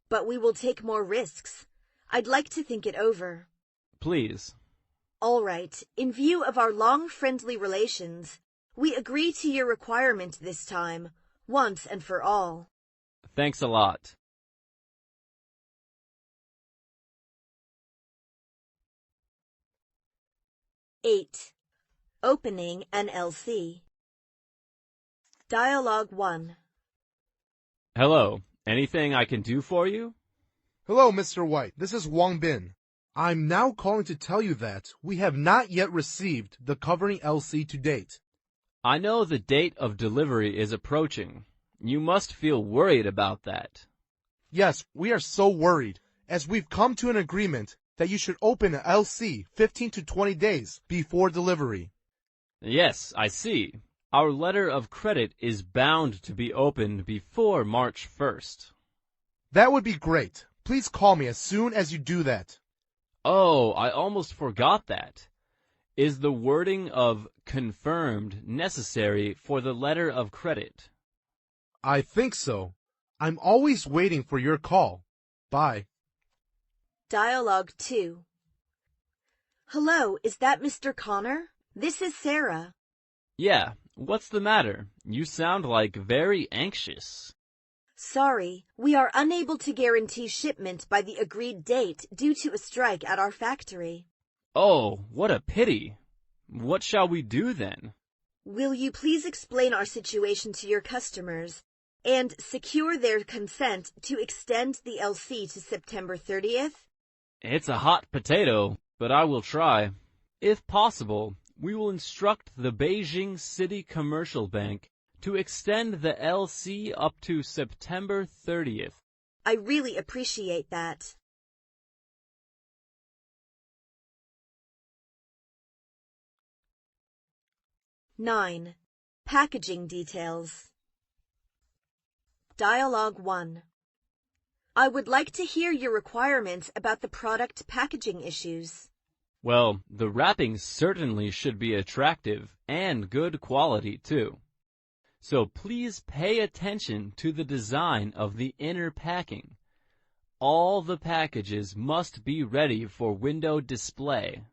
S1: But we will take more risks. I'd like to think it over.
S2: Please.
S1: All right, in view of our long friendly relations, we agree to your requirement this time, once and for all.
S2: Thanks a lot.
S1: Eight. Opening an LC. Dialogue 1.
S2: Hello. Anything I can do for you?
S4: Hello, Mr. White. This is Wang Bin. I'm now calling to tell you that we have not yet received the covering LC to date.
S2: I know the date of delivery is approaching. You must feel worried about that.
S4: Yes, we are so worried, as we've come to an agreement that you should open an LC 15 to 20 days before delivery.
S2: Yes, I see. Our letter of credit is bound to be opened before March 1st.
S4: That would be great. Please call me as soon as you do that.
S2: Oh, I almost forgot that. Is the wording of confirmed necessary for the letter of credit?
S4: I think so. I'm always waiting for your call. Bye.
S1: Dialogue 2. Hello, is that Mr. Connor? This is Sarah.
S2: Yeah, what's the matter? You sound like very anxious.
S1: Sorry, we are unable to guarantee shipment by the agreed date due to a strike at our factory.
S2: Oh, what a pity. What shall we do then?
S1: Will you please explain our situation to your customers and secure their consent to extend the LC to September 30th?
S2: It's a hot potato, but I will try. If possible, we will instruct the Beijing City Commercial Bank to extend the LC up to September 30th.
S1: I really appreciate that. Nine. Packaging details. Dialogue 1. I would like to hear your requirements about the product packaging issues.
S2: Well, the wrapping certainly should be attractive and good quality too. So please pay attention to the design of the inner packing. All the packages must be ready for window display.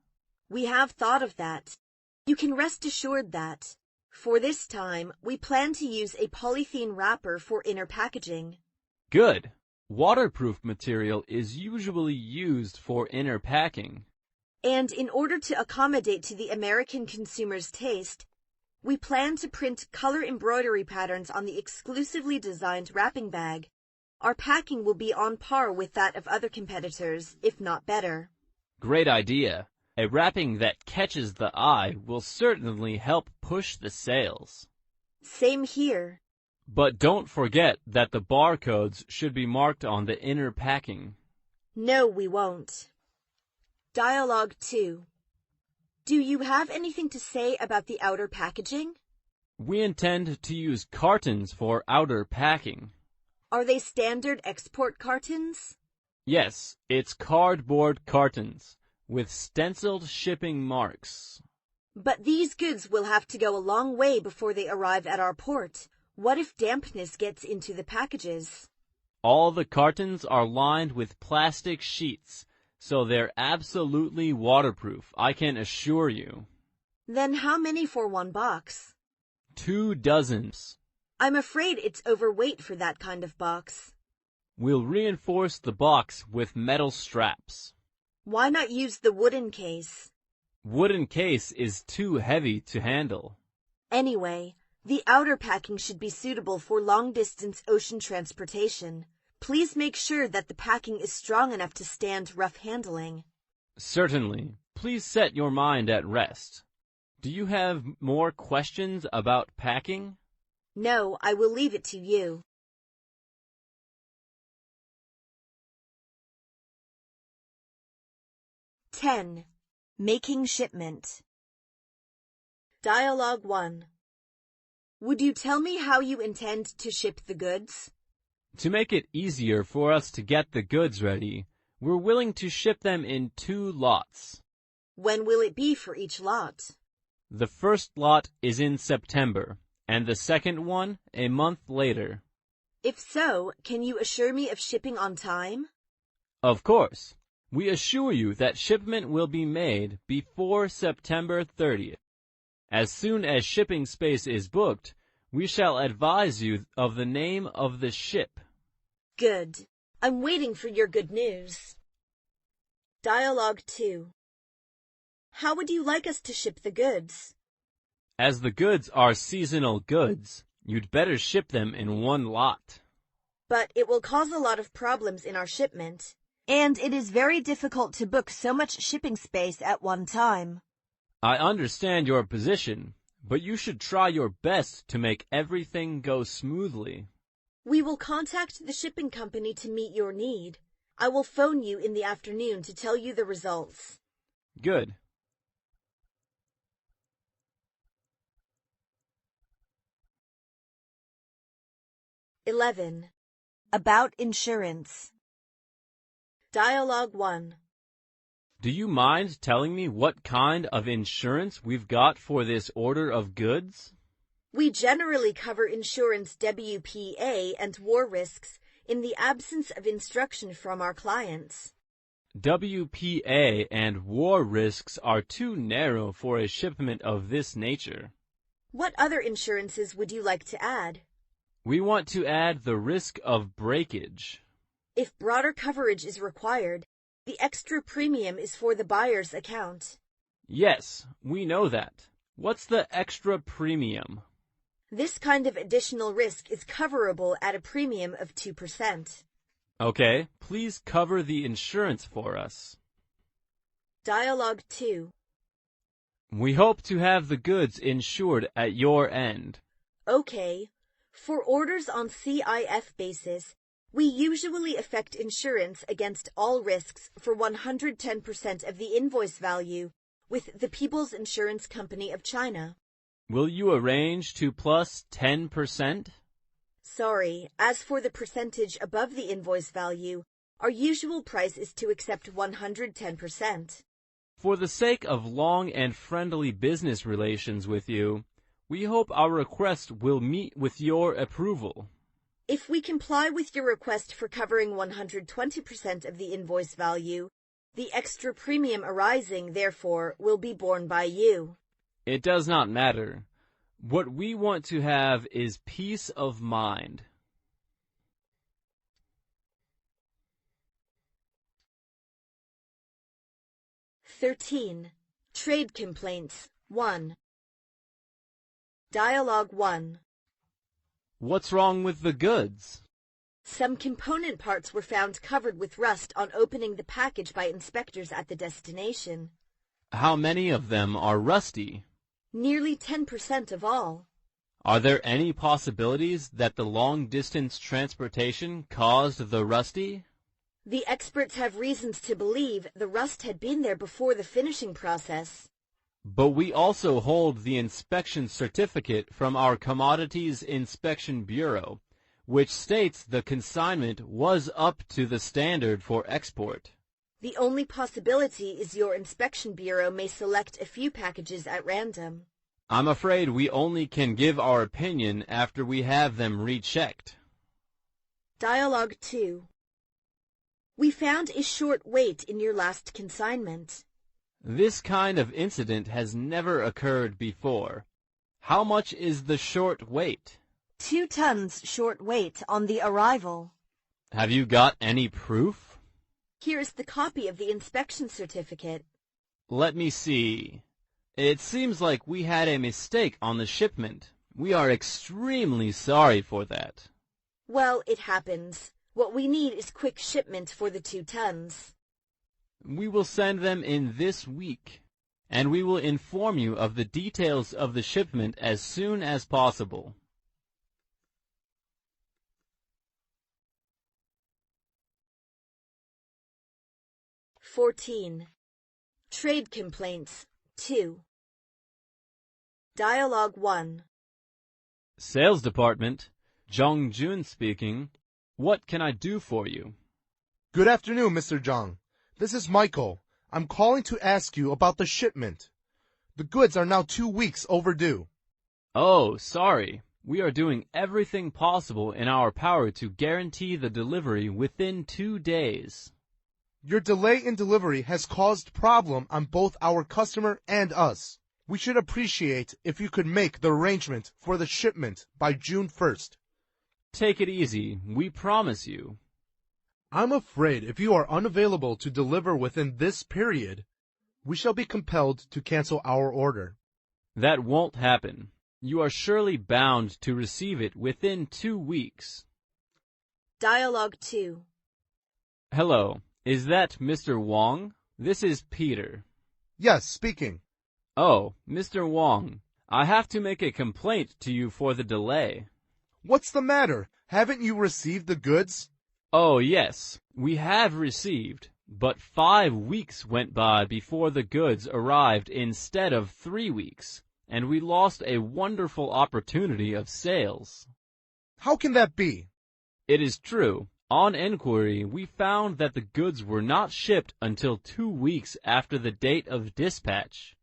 S1: We have thought of that. You can rest assured that, for this time, we plan to use a polythene wrapper for inner packaging.
S2: Good. Waterproof material is usually used for inner packing.
S1: And in order to accommodate to the American consumer's taste, we plan to print color embroidery patterns on the exclusively designed wrapping bag. Our packing will be on par with that of other competitors, if not better.
S2: Great idea. A wrapping that catches the eye will certainly help push the sales.
S1: Same here.
S2: But don't forget that the barcodes should be marked on the inner packing.
S1: No, we won't. Dialogue 2. Do you have anything to say about the outer packaging?
S2: We intend to use cartons for outer packing.
S1: Are they standard export cartons?
S2: Yes, it's cardboard cartons with stenciled shipping marks.
S1: But these goods will have to go a long way before they arrive at our port. What if dampness gets into the packages?
S2: All the cartons are lined with plastic sheets, so they're absolutely waterproof, I can assure you.
S1: Then how many for one box?
S2: 2 dozens.
S1: I'm afraid it's overweight for that kind of box.
S2: We'll reinforce the box with metal straps.
S1: Why not use the wooden case?
S2: Wooden case is too heavy to handle.
S1: Anyway, the outer packing should be suitable for long-distance ocean transportation. Please make sure that the packing is strong enough to stand rough handling.
S2: Certainly. Please set your mind at rest. Do you have more questions about packing?
S1: No, I will leave it to you. Ten. Making shipment. Dialogue 1. Would you tell me how you intend to ship the goods?
S2: To make it easier for us to get the goods ready, we're willing to ship them in 2 lots.
S1: When will it be for each lot?
S2: The first lot is in September, and the second one a month later.
S1: If so, can you assure me of shipping on time?
S2: Of course. We assure you that shipment will be made before September 30th. As soon as shipping space is booked, we shall advise you of the name of the ship.
S1: Good. I'm waiting for your good news. Dialogue 2. How would you like us to ship the goods?
S2: As the goods are seasonal goods, you'd better ship them in one lot.
S1: But it will cause a lot of problems in our shipment, and it is very difficult to book so much shipping space at one time.
S2: I understand your position, but you should try your best to make everything go smoothly.
S1: We will contact the shipping company to meet your need. I will phone you in the afternoon to tell you the results.
S2: Good.
S1: (11) About insurance. Dialogue 1.
S2: Do you mind telling me what kind of insurance we've got for this order of goods?
S1: We generally cover insurance WPA and war risks in the absence of instruction from our clients.
S2: WPA and war risks are too narrow for a shipment of this nature.
S1: What other insurances would you like to add?
S2: We want to add the risk of breakage.
S1: If broader coverage is required, the extra premium is for the buyer's account.
S2: Yes, we know that. What's the extra premium?
S1: This kind of additional risk is coverable at a premium of 2%.
S2: Okay, please cover the insurance for us.
S1: Dialogue 2.
S2: We hope to have the goods insured at your end.
S1: Okay. For orders on CIF basis, we usually effect insurance against all risks for 110% of the invoice value with the People's Insurance Company of China.
S2: Will you arrange to plus 10%?
S1: Sorry, as for the percentage above the invoice value, our usual price is to accept 110%.
S2: For the sake of long and friendly business relations with you, we hope our request will meet with your approval.
S1: If we comply with your request for covering 120% of the invoice value, the extra premium arising, therefore, will be borne by you.
S2: It does not matter. What we want to have is peace of mind.
S1: (13) Trade Complaints 1. Dialogue 1.
S2: What's wrong with the goods?
S1: Some component parts were found covered with rust on opening the package by inspectors at the destination.
S2: How many of them are rusty?
S1: Nearly 10% of all.
S2: Are there any possibilities that the long-distance transportation caused the rusty?
S1: The experts have reasons to believe the rust had been there before the finishing process.
S2: But we also hold the inspection certificate from our Commodities Inspection Bureau, which states the consignment was up to the standard for export.
S1: The only possibility is your inspection bureau may select a few packages at random.
S2: I'm afraid we only can give our opinion after we have them rechecked.
S1: Dialogue 2. We found a short wait in your last consignment.
S2: This kind of incident has never occurred before. How much is the short wait?
S1: 2 tons short wait on the arrival.
S2: Have you got any proof?
S1: Here is the copy of the inspection certificate.
S2: Let me see. It seems like we had a mistake on the shipment. We are extremely sorry for that.
S1: Well, it happens. What we need is quick shipment for the 2 tons.
S2: We will send them in this week, and we will inform you of the details of the shipment as soon as possible.
S1: (14) Trade Complaints 2. Dialogue 1.
S2: Sales Department, Zhang Jun speaking. What can I do for you?
S4: Good afternoon, Mr. Zhang. This is Michael. I'm calling to ask you about the shipment. The goods are now 2 weeks overdue.
S2: Oh, sorry. We are doing everything possible in our power to guarantee the delivery within 2 days.
S4: Your delay in delivery has caused problem on both our customer and us. We should appreciate if you could make the arrangement for the shipment by June 1st.
S2: Take it easy, we promise you.
S4: I'm afraid if you are unavailable to deliver within this period, we shall be compelled to cancel our order.
S2: That won't happen. You are surely bound to receive it within 2 weeks.
S1: Dialogue 2.
S2: Hello, is that Mr. Wong? This is Peter.
S4: Yes, speaking.
S2: Oh, Mr. Wong, I have to make a complaint to you for the delay.
S4: What's the matter? Haven't you received the goods?
S2: Oh, yes, we have received, but 5 weeks went by before the goods arrived instead of 3 weeks, and we lost a wonderful opportunity of sales.
S4: How can that be?
S2: It is true. On inquiry, we found that the goods were not shipped until 2 weeks after the date of dispatch.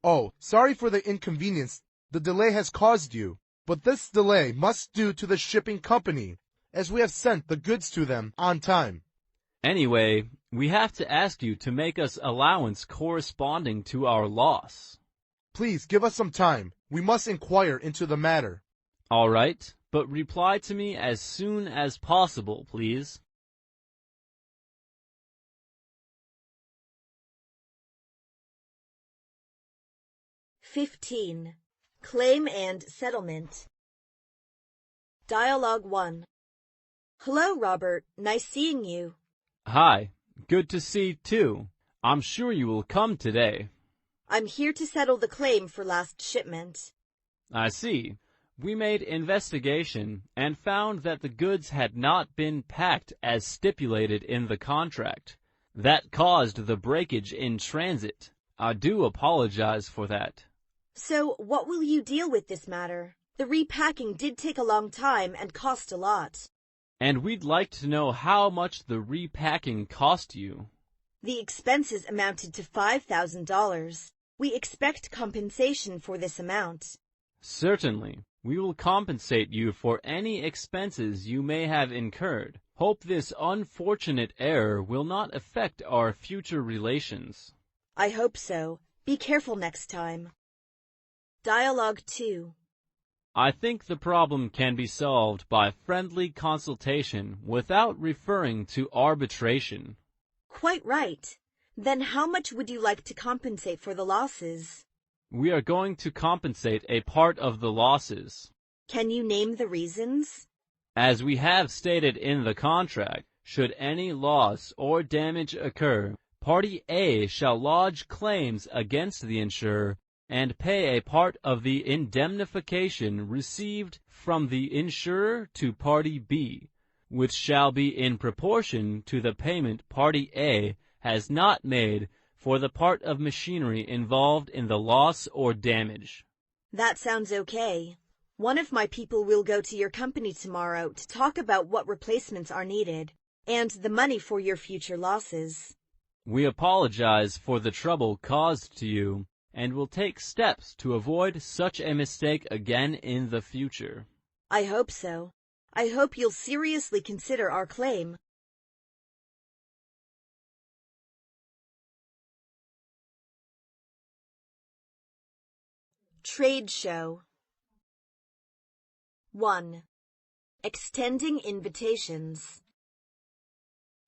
S4: Oh, sorry for the inconvenience the delay has caused you, but this delay must due to the shipping company, as we have sent the goods to them on time.
S2: Anyway, we have to ask you to make us allowance corresponding to our loss.
S4: Please give us some time. We must inquire into the matter.
S2: All right, but reply to me as soon as possible, please.
S1: (15) Claim and Settlement. Dialogue 1. Hello, Robert. Nice seeing you.
S2: Hi, good to see too. I'm sure you will come today.
S1: I'm here to settle the claim for last shipment.
S2: I see. We made investigation and found that the goods had not been packed as stipulated in the contract. That caused the breakage in transit. I do apologize for that.
S1: So, what will you deal with this matter? The repacking did take a long time and cost a lot.
S2: And we'd like to know how much the repacking cost you.
S1: The expenses amounted to $5,000. We expect compensation for this amount.
S2: Certainly. We will compensate you for any expenses you may have incurred. Hope this unfortunate error will not affect our future relations.
S1: I hope so. Be careful next time. Dialogue 2.
S2: I think the problem can be solved by friendly consultation without referring to arbitration.
S1: Quite right. Then how much would you like to compensate for the losses?
S2: We are going to compensate a part of the losses.
S1: Can you name the reasons?
S2: As we have stated in the contract, should any loss or damage occur, Party A shall lodge claims against the insurer and pay a part of the indemnification received from the insurer to Party B, which shall be in proportion to the payment Party A has not made for the part of machinery involved in the loss or damage.
S1: That sounds okay. One of my people will go to your company tomorrow to talk about what replacements are needed and the money for your future losses.
S2: We apologize for the trouble caused to you and will take steps to avoid such a mistake again in the future.
S1: I hope so. I hope you'll seriously consider our claim. Trade show. 1. Extending invitations.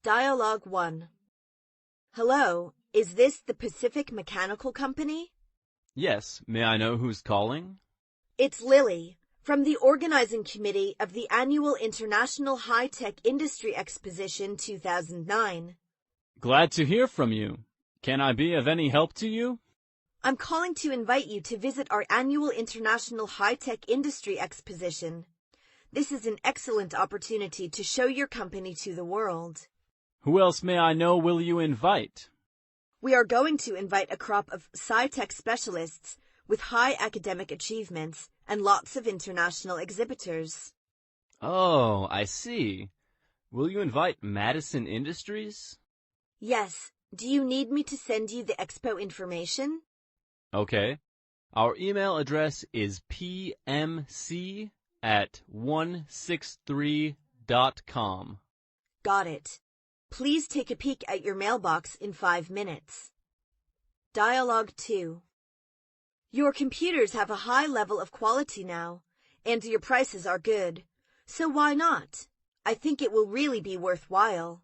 S1: Dialogue 1. Hello, is this the Pacific Mechanical Company?
S2: Yes, may I know who's calling?
S1: It's Lily, from the organizing committee of the annual International High-Tech Industry Exposition 2009.
S2: Glad to hear from you. Can I be of any help to you?
S1: I'm calling to invite you to visit our annual International High-Tech Industry Exposition. This is an excellent opportunity to show your company to the world.
S2: Who else may I know will you invite?
S1: We are going to invite a crop of sci-tech specialists with high academic achievements and lots of international exhibitors.
S2: Oh, I see. Will you invite Madison Industries?
S1: Yes, Do you need me to send you the expo information?
S2: Okay. Our email address is pmc@163.com.
S1: Got it. Please take a peek at your mailbox in 5 minutes. Dialogue 2. Your computers have a high level of quality now, and your prices are good. So why not? I think it will really be worthwhile.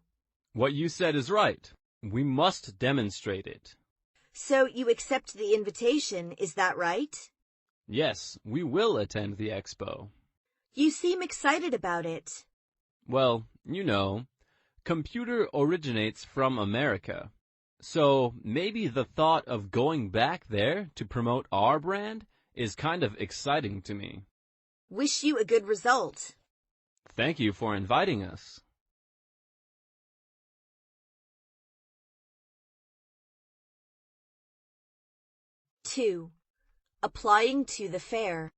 S2: What you said is right. We must demonstrate it.
S1: So you accept the invitation, is that right?
S2: Yes, we will attend the expo.
S1: You seem excited about it.
S2: Well, you know, computer originates from America. So maybe the thought of going back there to promote our brand is kind of exciting to me.
S1: Wish you a good result.
S2: Thank you for inviting us.
S1: Two. Applying to the fair.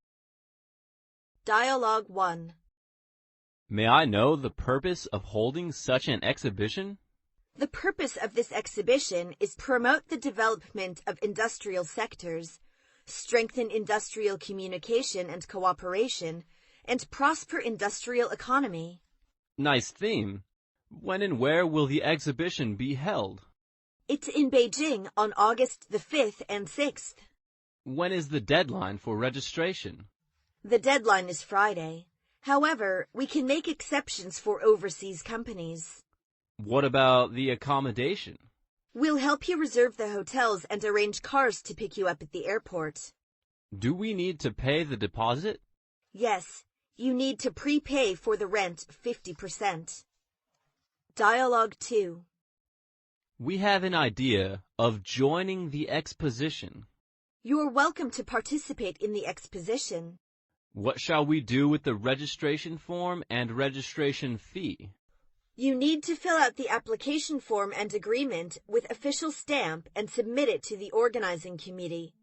S1: Dialogue 1.
S2: May I know the purpose of holding such an exhibition?
S1: The purpose of this exhibition is promote the development of industrial sectors, strengthen industrial communication and cooperation, and prosper industrial economy.
S2: Nice theme. When and where will the exhibition be held?
S1: It's in Beijing on August the 5th and 6th.
S2: When is the deadline for registration?
S1: The deadline is Friday. However, we can make exceptions for overseas companies.
S2: What about the accommodation?
S1: We'll help you reserve the hotels and arrange cars to pick you up at the airport.
S2: Do we need to pay the deposit?
S1: Yes, you need to prepay for the rent 50%. Dialogue 2.
S2: We have an idea of joining the exposition.
S1: You're welcome to participate in the exposition.
S2: What shall we do with the registration form and registration fee?
S1: You need to fill out the application form and agreement with official stamp and submit it to the organizing committee.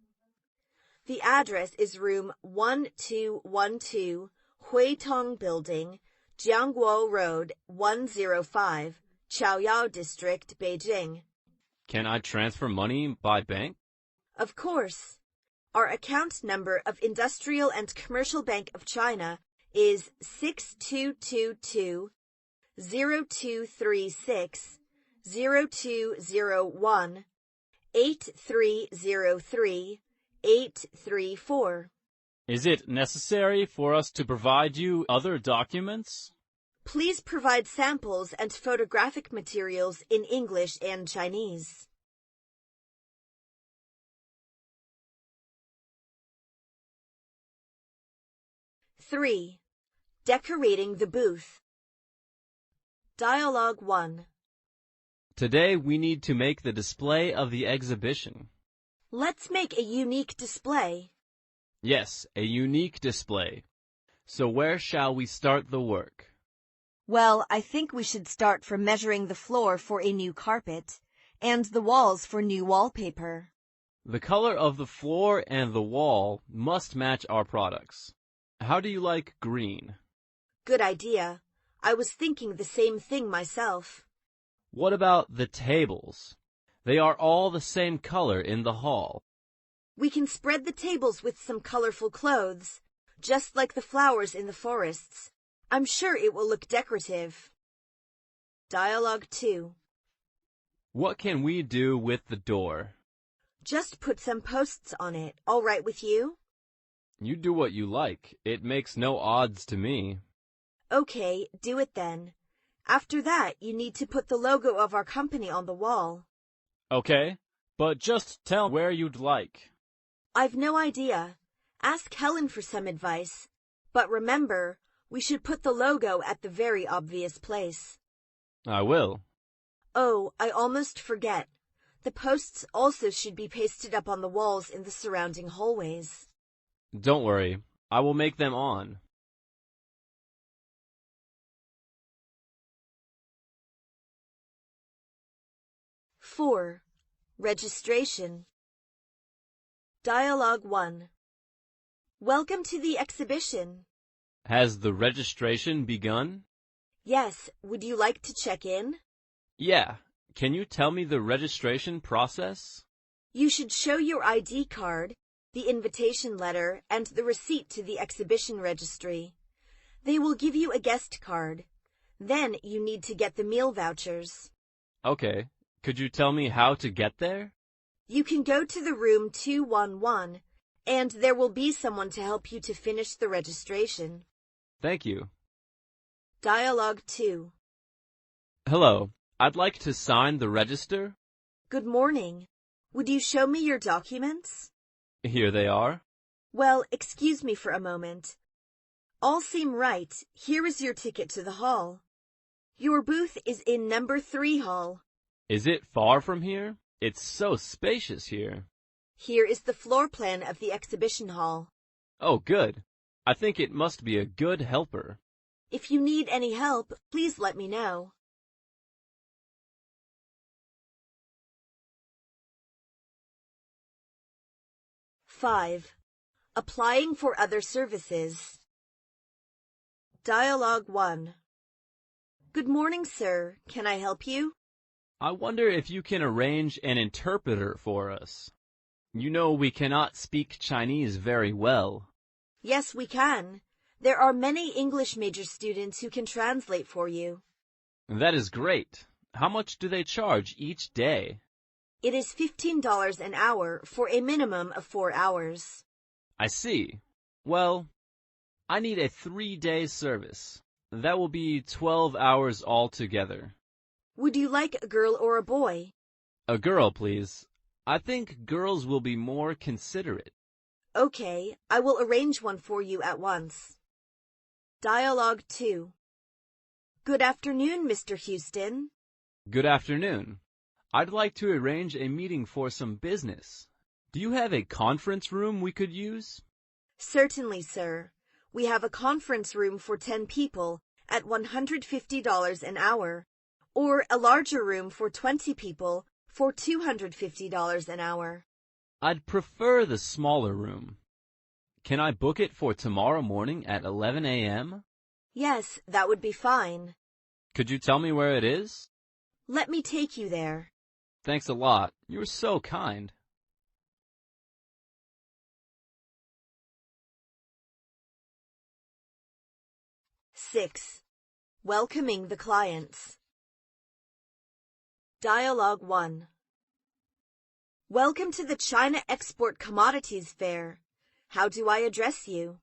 S1: The address is room 1212, Huitong Building, Jiangguo Road, 105, Chaoyao District, Beijing.
S2: Can I transfer money by bank?
S1: Of course. Our account number of Industrial and Commercial Bank of China is 6222 0236 0201 8303 834.
S2: Is it necessary for us to provide you other documents?
S1: Please provide samples and photographic materials in English and Chinese. Three. Decorating the booth. Dialogue 1.
S2: Today we need to make the display of the exhibition.
S1: Let's make a unique display.
S2: Yes, a unique display. So where shall we start the work?
S1: Well, I think we should start from measuring the floor for a new carpet and the walls for new wallpaper.
S2: The color of the floor and the wall must match our products. How do you like green?
S1: Good idea. I was thinking the same thing myself.
S2: What about the tables? They are all the same color in the hall.
S1: We can spread the tables with some colorful clothes, just like the flowers in the forests. I'm sure it will look decorative. Dialogue 2.
S2: What can we do with the door?
S1: Just put some posts on it. All right with you?
S2: You do what you like. It makes no odds to me.
S1: Okay, do it then. After that, you need to put the logo of our company on the wall.
S2: Okay, but just tell where you'd like.
S1: I've no idea. Ask Helen for some advice. But remember, we should put the logo at the very obvious place.
S2: I will.
S1: Oh, I almost forget. The posts also should be pasted up on the walls in the surrounding hallways.
S2: Don't worry. I will make them on.
S1: Four. Registration. Dialogue 1. Welcome to the exhibition.
S2: Has the registration begun?
S1: Yes, would you like to check in?
S2: Yeah. Can you tell me the registration process?
S1: You should show your ID card, the invitation letter, and the receipt to the exhibition registry. They will give you a guest card. Then you need to get the meal vouchers.
S2: Okay. Could you tell me how to get there?
S1: You can go to the room 211, and there will be someone to help you to finish the registration.
S2: Thank you.
S1: Dialogue 2.
S2: Hello. I'd like to sign the register.
S1: Good morning. Would you show me your documents?
S2: Here they are.
S1: Well, excuse me for a moment. All seem right. Here is your ticket to the hall. Your booth is in number 3 hall.
S2: Is it far from here? It's so spacious here.
S1: Here is the floor plan of the exhibition hall.
S2: Oh, good. I think it must be a good helper.
S1: If you need any help, please let me know. Five. Applying for other services. Dialogue 1. Good morning, sir. Can I help you?
S2: I wonder if you can arrange an interpreter for us. You know we cannot speak Chinese very well.
S1: Yes, we can. There are many English major students who can translate for you.
S2: That is great. How much do they charge each day?
S1: It is $15 an hour for a minimum of 4 hours.
S2: I see. Well, I need a 3-day service. That will be 12 hours altogether.
S1: Would you like a girl or a boy?
S2: A girl, please. I think girls will be more considerate.
S1: Okay, I will arrange one for you at once. Dialogue 2. Good afternoon, Mr. Houston.
S2: Good afternoon. I'd like to arrange a meeting for some business. Do you have a conference room we could use?
S1: Certainly, sir. We have a conference room for 10 people at $150 an hour, or a larger room for 20 people for $250 an hour.
S2: I'd prefer the smaller room. Can I book it for tomorrow morning at 11 a.m.?
S1: Yes, that would be fine.
S2: Could you tell me where it is?
S1: Let me take you there.
S2: Thanks a lot. You're so kind.
S1: Six. Welcoming the clients. Dialogue 1. Welcome to the China Export Commodities Fair. How do I address you?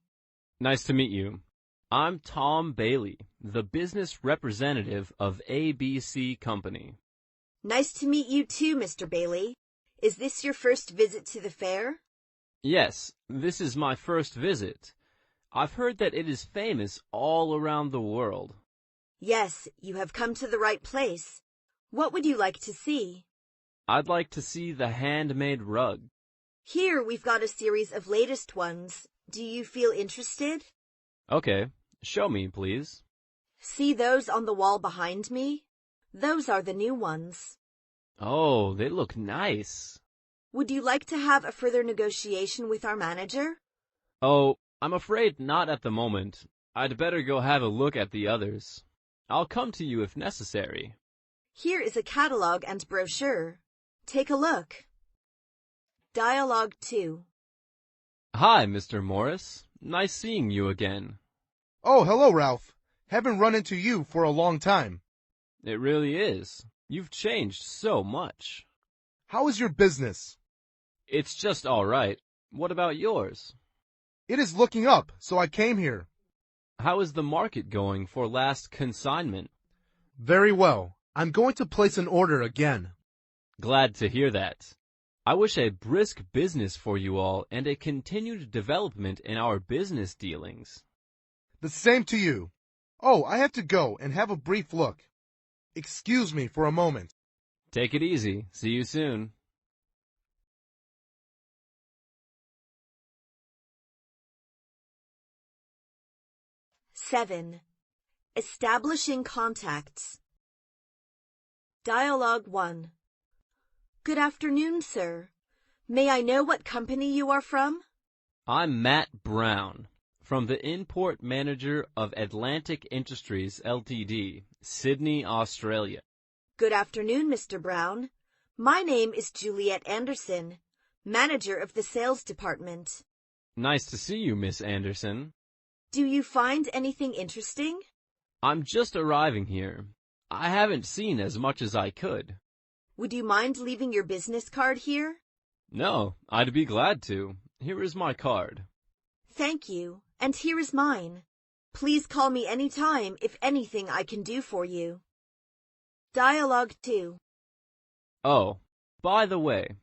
S2: Nice to meet you. I'm Tom Bailey, the business representative of ABC Company.
S1: Nice to meet you too, Mr. Bailey. Is this your first visit to the fair?
S2: Yes, this is my first visit. I've heard that it is famous all around the world.
S1: Yes, you have come to the right place. What would you like to see?
S2: I'd like to see the handmade rug.
S1: Here we've got a series of latest ones. Do you feel interested?
S2: Okay, show me, please.
S1: See those on the wall behind me? Those are the new ones.
S2: Oh, they look nice.
S1: Would you like to have a further negotiation with our manager?
S2: Oh, I'm afraid not at the moment. I'd better go have a look at the others. I'll come to you if necessary.
S1: Here is a catalog and brochure. Take a look. Dialogue 2.
S2: Hi, Mr. Morris. Nice seeing you again.
S4: Oh, hello, Ralph. Haven't run into you for a long time.
S2: It really is. You've changed so much.
S4: How is your business?
S2: It's just all right. What about yours?
S4: It is looking up, so I came here.
S2: How is the market going for last consignment?
S4: Very well. I'm going to place an order again.
S2: Glad to hear that. I wish a brisk business for you all and a continued development in our business dealings.
S4: The same to you. Oh, I have to go and have a brief look. Excuse me for a moment.
S2: Take it easy. See you soon.
S1: Seven. Establishing contacts. Dialogue 1. Good afternoon, sir. May I know what company you are from?
S2: I'm Matt Brown, from the import manager of Atlantic Industries Ltd., Sydney, Australia.
S1: Good afternoon, Mr. Brown. My name is Juliet Anderson, manager of the sales department.
S2: Nice to see you, Miss Anderson.
S1: Do you find anything interesting?
S2: I'm just arriving here. I haven't seen as much as I could.
S1: Would you mind leaving your business card here?
S2: No, I'd be glad to. Here is my card.
S1: Thank you, and here is mine. Please call me anytime if anything I can do for you. Dialogue 2.
S2: Oh, by the way,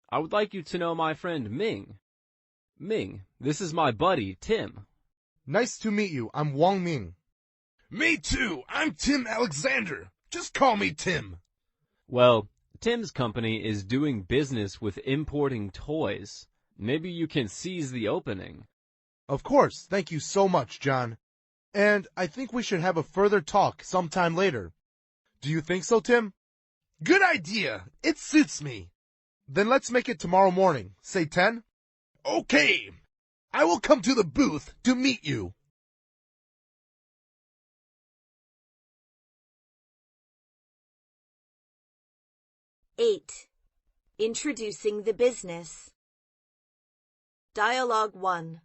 S2: I would like you to know my friend Ming. Ming, this is my buddy, Tim.
S4: Nice to meet you. I'm Wang Ming.
S5: Me too. I'm Tim Alexander. Just call me Tim.
S2: Well, Tim's company is doing business with importing toys. Maybe you can seize the opening.
S4: Of course. Thank you so much, John. And I think we should have a further talk sometime later. Do you think so, Tim?
S5: Good idea. It suits me.
S4: Then let's make it tomorrow morning. Say 10?
S5: Okay. I will come to the booth to meet you.
S1: Eight. Introducing the business. Dialogue 1.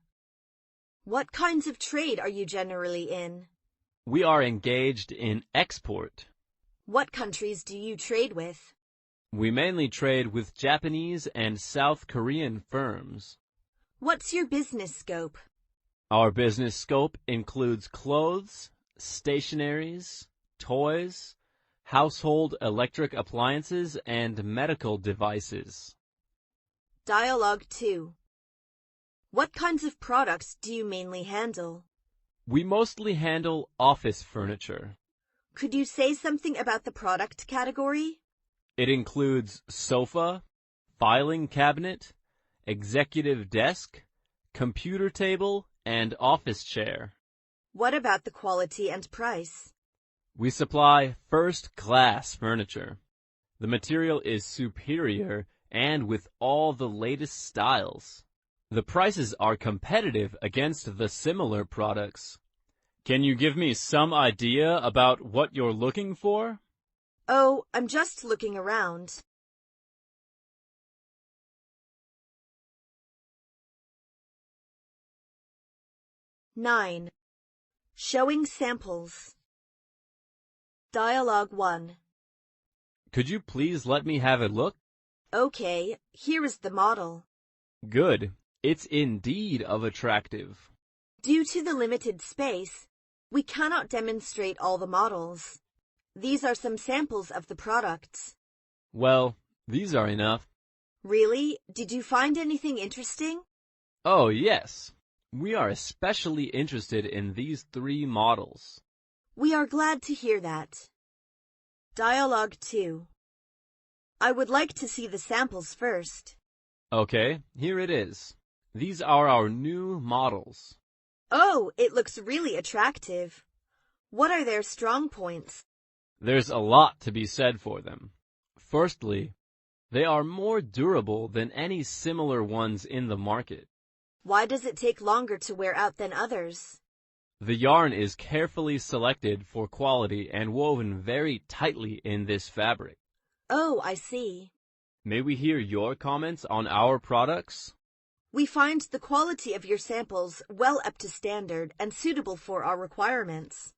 S1: What kinds of trade are you generally in?
S2: We are engaged in export.
S1: What countries do you trade with?
S2: We mainly trade with Japanese and South Korean firms.
S1: What's your business scope?
S2: Our business scope includes clothes, stationaries, toys, household electric appliances, and medical devices.
S1: Dialogue 2. What kinds of products do you mainly handle?
S2: We mostly handle office furniture.
S1: Could you say something about the product category?
S2: It includes sofa, filing cabinet, executive desk, computer table, and office chair.
S1: What about the quality and price?
S2: We supply first-class furniture. The material is superior and with all the latest styles. The prices are competitive against the similar products. Can you give me some idea about what you're looking for?
S1: Oh, I'm just looking around. Nine. Showing samples. Dialogue 1.
S2: Could you please let me have a look?
S1: Okay, here is the model.
S2: Good. It's indeed of attractive.
S1: Due to the limited space, we cannot demonstrate all the models. These are some samples of the products.
S2: Well, these are enough.
S1: Really? Did you find anything interesting?
S2: Oh, yes. We are especially interested in these 3 models.
S1: We are glad to hear that. Dialogue 2. I would like to see the samples first.
S2: Okay, here it is. These are our new models.
S1: Oh, it looks really attractive. What are their strong points?
S2: There's a lot to be said for them. Firstly, they are more durable than any similar ones in the market.
S1: Why does it take longer to wear out than others?
S2: The yarn is carefully selected for quality and woven very tightly in this fabric.
S1: Oh, I see.
S2: May we hear your comments on our products?
S1: We find the quality of your samples well up to standard and suitable for our requirements.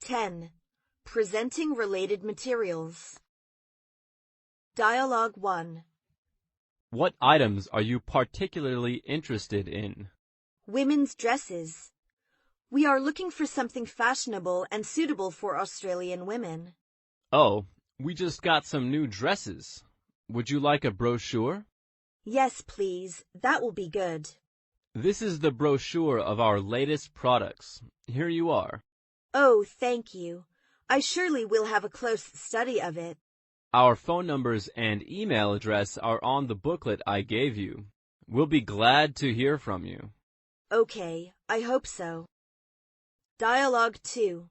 S1: Ten. Presenting related materials. Dialogue 1.
S2: What items are you particularly interested in?
S1: Women's dresses. We are looking for something fashionable and suitable for Australian women.
S2: Oh, we just got some new dresses. Would you like a brochure?
S1: Yes, please. That will be good.
S2: This is the brochure of our latest products. Here you are.
S1: Oh, thank you. I surely will have a close study of it.
S2: Our phone numbers and email address are on the booklet I gave you. We'll be glad to hear from you.
S1: Okay, I hope so. Dialogue 2.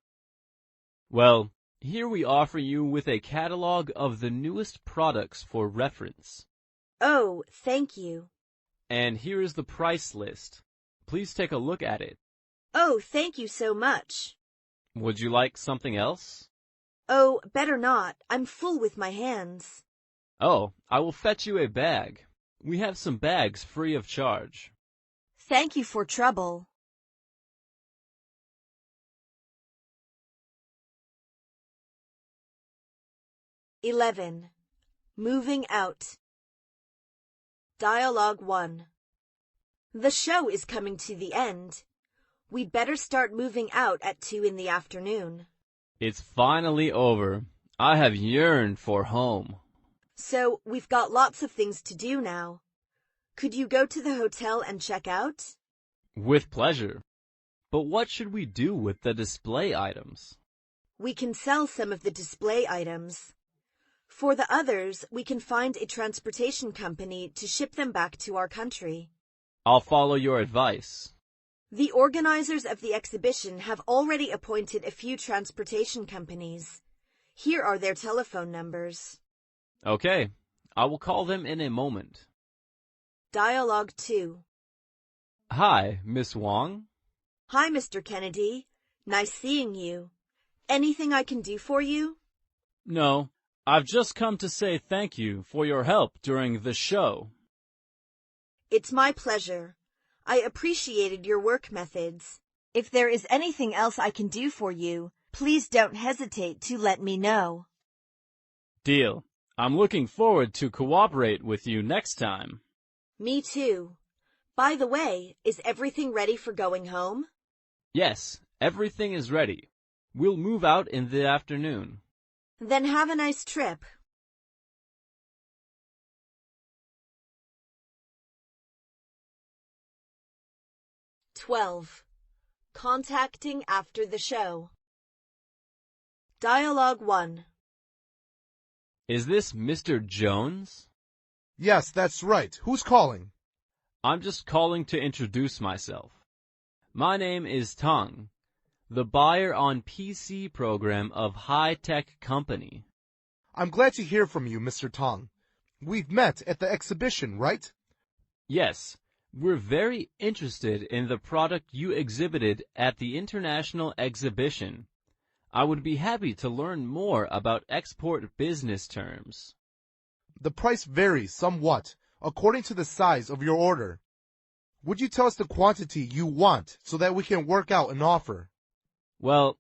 S2: Well, here we offer you with a catalog of the newest products for reference.
S1: Oh, thank you.
S2: And here is the price list. Please take a look at it.
S1: Oh, thank you so much.
S2: Would you like something else?
S1: Oh, better not. I'm full with my hands.
S2: Oh, I will fetch you a bag. We have some bags free of charge.
S1: Thank you for trouble. (11) Moving out. Dialogue 1. The show is coming to the end. We'd better start moving out at 2 in the afternoon.
S2: It's finally over. I have yearned for home.
S1: So, we've got lots of things to do now. Could you go to the hotel and check out?
S2: With pleasure. But what should we do with the display items?
S1: We can sell some of the display items. For the others, we can find a transportation company to ship them back to our country.
S2: I'll follow your advice.
S1: The organizers of the exhibition have already appointed a few transportation companies. Here are their telephone numbers.
S2: Okay, I will call them in a moment.
S1: Dialogue 2.
S2: Hi, Miss Wong.
S1: Hi, Mr. Kennedy. Nice seeing you. Anything I can do for you?
S2: No, I've just come to say thank you for your help during the show.
S1: It's my pleasure. I appreciated your work methods. If there is anything else I can do for you, please don't hesitate to let me know.
S2: Deal. I'm looking forward to cooperate with you next time.
S1: Me too. By the way, is everything ready for going home?
S2: Yes, everything is ready. We'll move out in the afternoon.
S1: Then have a nice trip. (12) Contacting after the show. Dialogue 1.
S2: Is this Mr. Jones?
S4: Yes, that's right. Who's calling?
S2: I'm just calling to introduce myself. My name is Tang, the buyer on PC program of High Tech Company.
S4: I'm glad to hear from you, Mr. Tong. We've met at the exhibition, right?
S2: Yes, we're very interested in the product you exhibited at the international exhibition. I would be happy to learn more about export business terms.
S4: The price varies somewhat according to the size of your order. Would you tell us the quantity you want so that we can work out an offer?
S2: Well,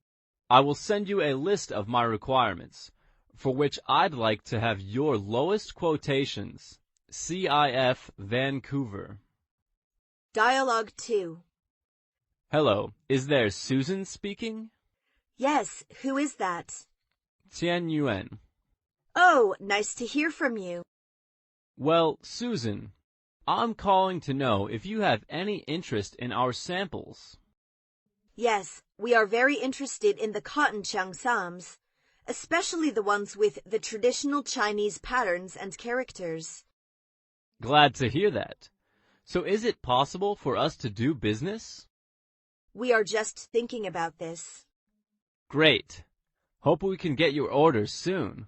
S2: I will send you a list of my requirements, for which I'd like to have your lowest quotations. CIF Vancouver.
S1: Dialogue 2.
S2: Hello, is there Susan speaking?
S1: Yes, who is that?
S2: Tian Yuan.
S1: Oh, nice to hear from you.
S2: Well, Susan, I'm calling to know if you have any interest in our samples.
S1: Yes, we are very interested in the cotton cheongsams, especially the ones with the traditional Chinese patterns and characters.
S2: Glad to hear that. So is it possible for us to do business?
S1: We are just thinking about this.
S2: Great. Hope we can get your orders soon.